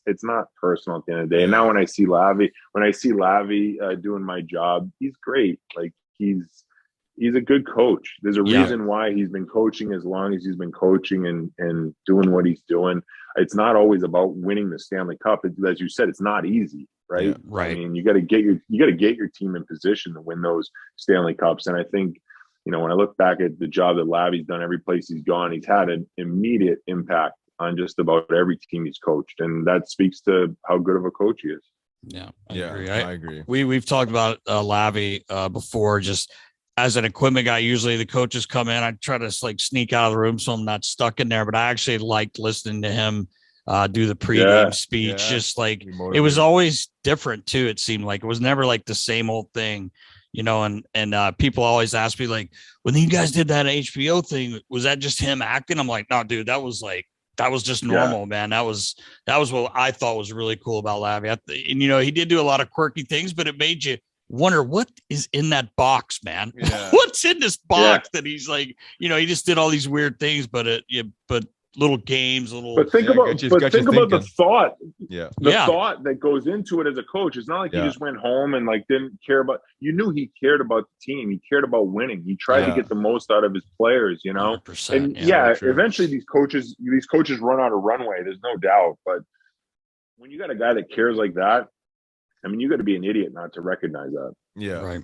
Speaker 1: It's not personal at the end of the day. And now when I see Lavi doing my job, he's great. Like he's a good coach. There's a reason why he's been coaching as long as he's been coaching and doing what he's doing. It's not always about winning the Stanley Cup. As you said, it's not easy, right?
Speaker 4: Yeah, right.
Speaker 1: I mean, you got to get your team in position to win those Stanley Cups. And I think, you know, when I look back at the job that Lavi's done, every place he's gone, he's had an immediate impact on just about every team he's coached. And that speaks to how good of a coach he is.
Speaker 4: Yeah, I agree. We've talked about Lavi before, just as an equipment guy. Usually the coaches come in, I try to like sneak out of the room so I'm not stuck in there, but I actually liked listening to him do the pregame speech. Just like it was always different too. It seemed like it was never like the same old thing. You know, and people always ask me, like, when you guys did that HBO thing, was that just him acting? I'm like, no, dude, that was just normal, man. That was what I thought was really cool about Lavi. And, you know, he did do a lot of quirky things, but it made you wonder what is in that box, man. What's in this box that he's like, you know, he just did all these weird things, but little games, little.
Speaker 1: But think about the thought.
Speaker 3: Yeah.
Speaker 1: The thought that goes into it as a coach. It's not like he just went home and like didn't care about. You knew he cared about the team. He cared about winning. He tried to get the most out of his players. You know.
Speaker 4: 100%,
Speaker 1: and eventually these coaches run out of runway. There's no doubt. But when you got a guy that cares like that, I mean, you got to be an idiot not to recognize that.
Speaker 3: Yeah.
Speaker 4: Right.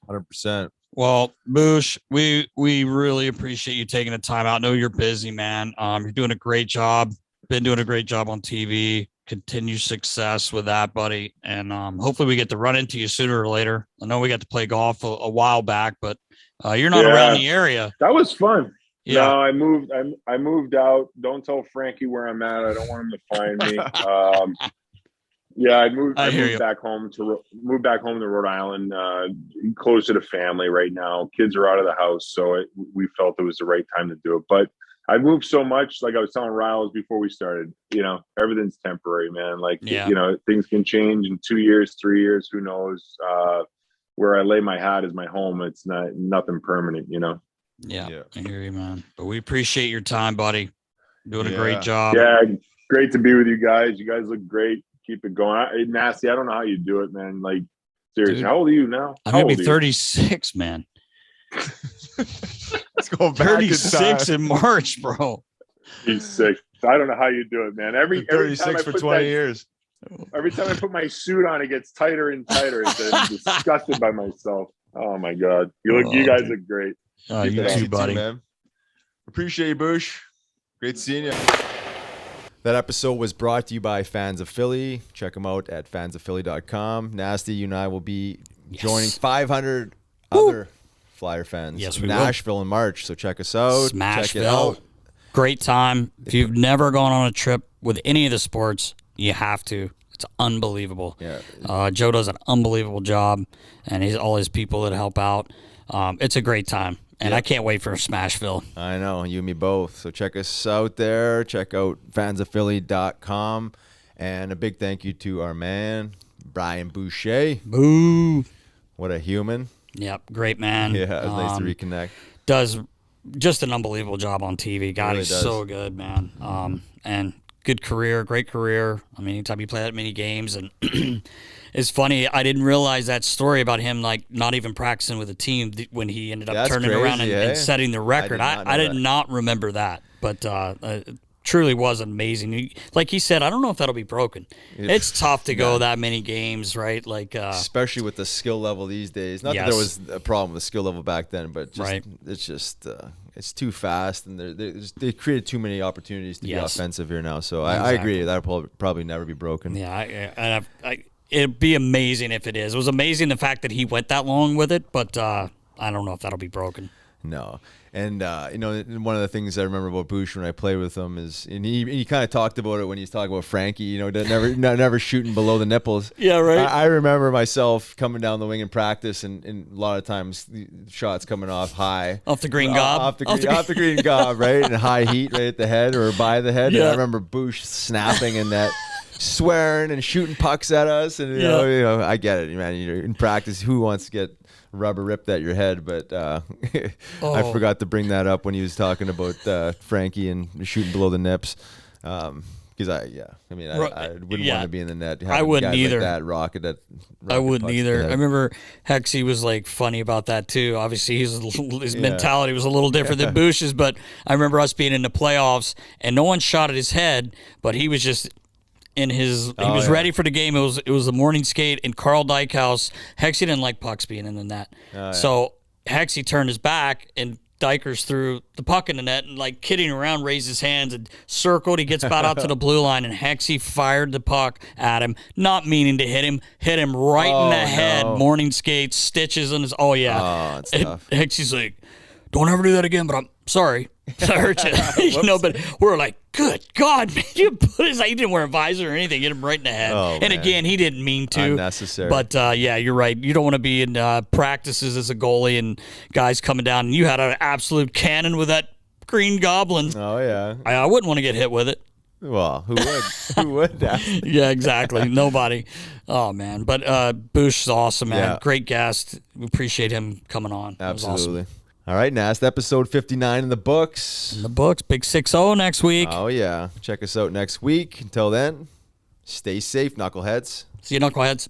Speaker 3: 100%.
Speaker 4: Well, Boosh, we really appreciate you taking the time out. I know you're busy, man. You're doing a great job. Been doing a great job on TV. Continue success with that, buddy. And hopefully we get to run into you sooner or later. I know we got to play golf a while back, but you're not around the area.
Speaker 1: That was fun.
Speaker 4: Yeah.
Speaker 1: No, I moved out. Don't tell Frankie where I'm at. I don't want him to find me. Yeah, I moved back home to Rhode Island, close to the family right now. Kids are out of the house, so we felt it was the right time to do it. But I moved so much, like I was telling Riles before we started, you know, everything's temporary, man. Like, you know, things can change in 2 years, 3 years, who knows? Where I lay my hat is my home. It's nothing permanent, you know?
Speaker 4: Yeah, I hear you, man. But we appreciate your time, buddy. Doing a great job.
Speaker 1: Yeah, great to be with you guys. You guys look great. Keep it going. Nasty, I don't know how you do it, man. Like, seriously, dude, how old are you now?
Speaker 4: I'm going to be 36, man.
Speaker 3: Let's go back
Speaker 4: 36 in March, bro.
Speaker 1: He's sick. I don't know how you do it, man. Every
Speaker 3: 36 for 20 years.
Speaker 1: Every time I put my suit on, it gets tighter and tighter. I'm disgusted by myself. Oh my God. You guys look great.
Speaker 4: You too, buddy.
Speaker 3: Man. Appreciate you, Boosh. Great seeing you. That episode was brought to you by Fans of Philly. Check them out at fansofphilly.com. Nasty, you and I will be joining 500 other Flyer fans.
Speaker 4: Yes, we
Speaker 3: Nashville in March. So check us out. Check it out.
Speaker 4: Great time. If you've never gone on a trip with any of the sports, you have to. It's unbelievable.
Speaker 3: Yeah.
Speaker 4: Joe does an unbelievable job, and all his people that help out. It's a great time. And I can't wait for Smashville.
Speaker 3: I know, you and me both. So check us out there. Check out fansofphilly.com. And a big thank you to our man, Brian Boucher.
Speaker 4: Boo.
Speaker 3: What a human.
Speaker 4: Yep, great man.
Speaker 3: Yeah, it was nice to reconnect.
Speaker 4: Does just an unbelievable job on TV. God,
Speaker 3: really
Speaker 4: he's
Speaker 3: does.
Speaker 4: So good, man. And good career, great career. I mean, anytime you play that many games, and it's funny, I didn't realize that story about him, like, not even practicing with a team when he ended up turning around and setting the record. I did not remember that, but it truly was amazing. Like he said, I don't know if that'll be broken. It's tough to go that many games, right? Like
Speaker 3: especially with the skill level these days. Not that there was a problem with the skill level back then, but it's just it's too fast, and they created too many opportunities to be offensive here now. So I agree, that'll probably never be broken.
Speaker 4: Yeah, it'd be amazing if it is. It was amazing the fact that he went that long with it, but I don't know if that'll be broken.
Speaker 3: No. And, you know, one of the things I remember about Boucher when I played with him is, and he kind of talked about it when he was talking about Frankie, you know, never shooting below the nipples.
Speaker 4: Yeah, right.
Speaker 3: I remember myself coming down the wing in practice, and a lot of times the shots coming off high.
Speaker 4: Off the green gob.
Speaker 3: Off the green gob, right? And high heat right at the head or by the head.
Speaker 4: Yeah.
Speaker 3: And I remember Boucher snapping in that. Swearing and shooting pucks at us, and you know, I get it, man. You're in practice, who wants to get rubber ripped at your head? But I forgot to bring that up when he was talking about Frankie and shooting below the nips. Because I wouldn't want to be in the net.
Speaker 4: I wouldn't either.
Speaker 3: Like that
Speaker 4: I wouldn't either. I remember Hexy was like funny about that too. Obviously, his mentality was a little different than Boucher's, but I remember us being in the playoffs and no one shot at his head, but he was just. He was ready for the game. It was a morning skate in Carl Dykehouse. Hexy didn't like pucks being in the net. So Hexy turned his back and Dykers threw the puck in the net and, like, kidding around, raised his hands and circled. He gets about out to the blue line, and Hexy fired the puck at him, not meaning to hit him right in the head. Morning skate, stitches on his. Oh, yeah.
Speaker 3: That's tough.
Speaker 4: Hexy's like, don't ever do that again, but I'm sorry. I hurt you. You know, but we're like, good God, man. He didn't wear a visor or anything. Hit him right in the head. And again, he didn't mean to.
Speaker 3: Unnecessary.
Speaker 4: But, yeah, you're right. You don't want to be in practices as a goalie and guys coming down. And you had an absolute cannon with that green goblin.
Speaker 3: Oh, yeah.
Speaker 4: I wouldn't want to get hit with it.
Speaker 3: Well, who would? Who would?
Speaker 4: Yeah, exactly. Nobody. Oh, man. But Boosh is awesome, man.
Speaker 3: Yeah.
Speaker 4: Great guest. We appreciate him coming on.
Speaker 3: Absolutely.
Speaker 4: Awesome.
Speaker 3: All right, Nast, episode 59 in the books.
Speaker 4: In the books, big 6-0 next week.
Speaker 3: Oh, yeah. Check us out next week. Until then, stay safe, knuckleheads.
Speaker 4: See you, knuckleheads.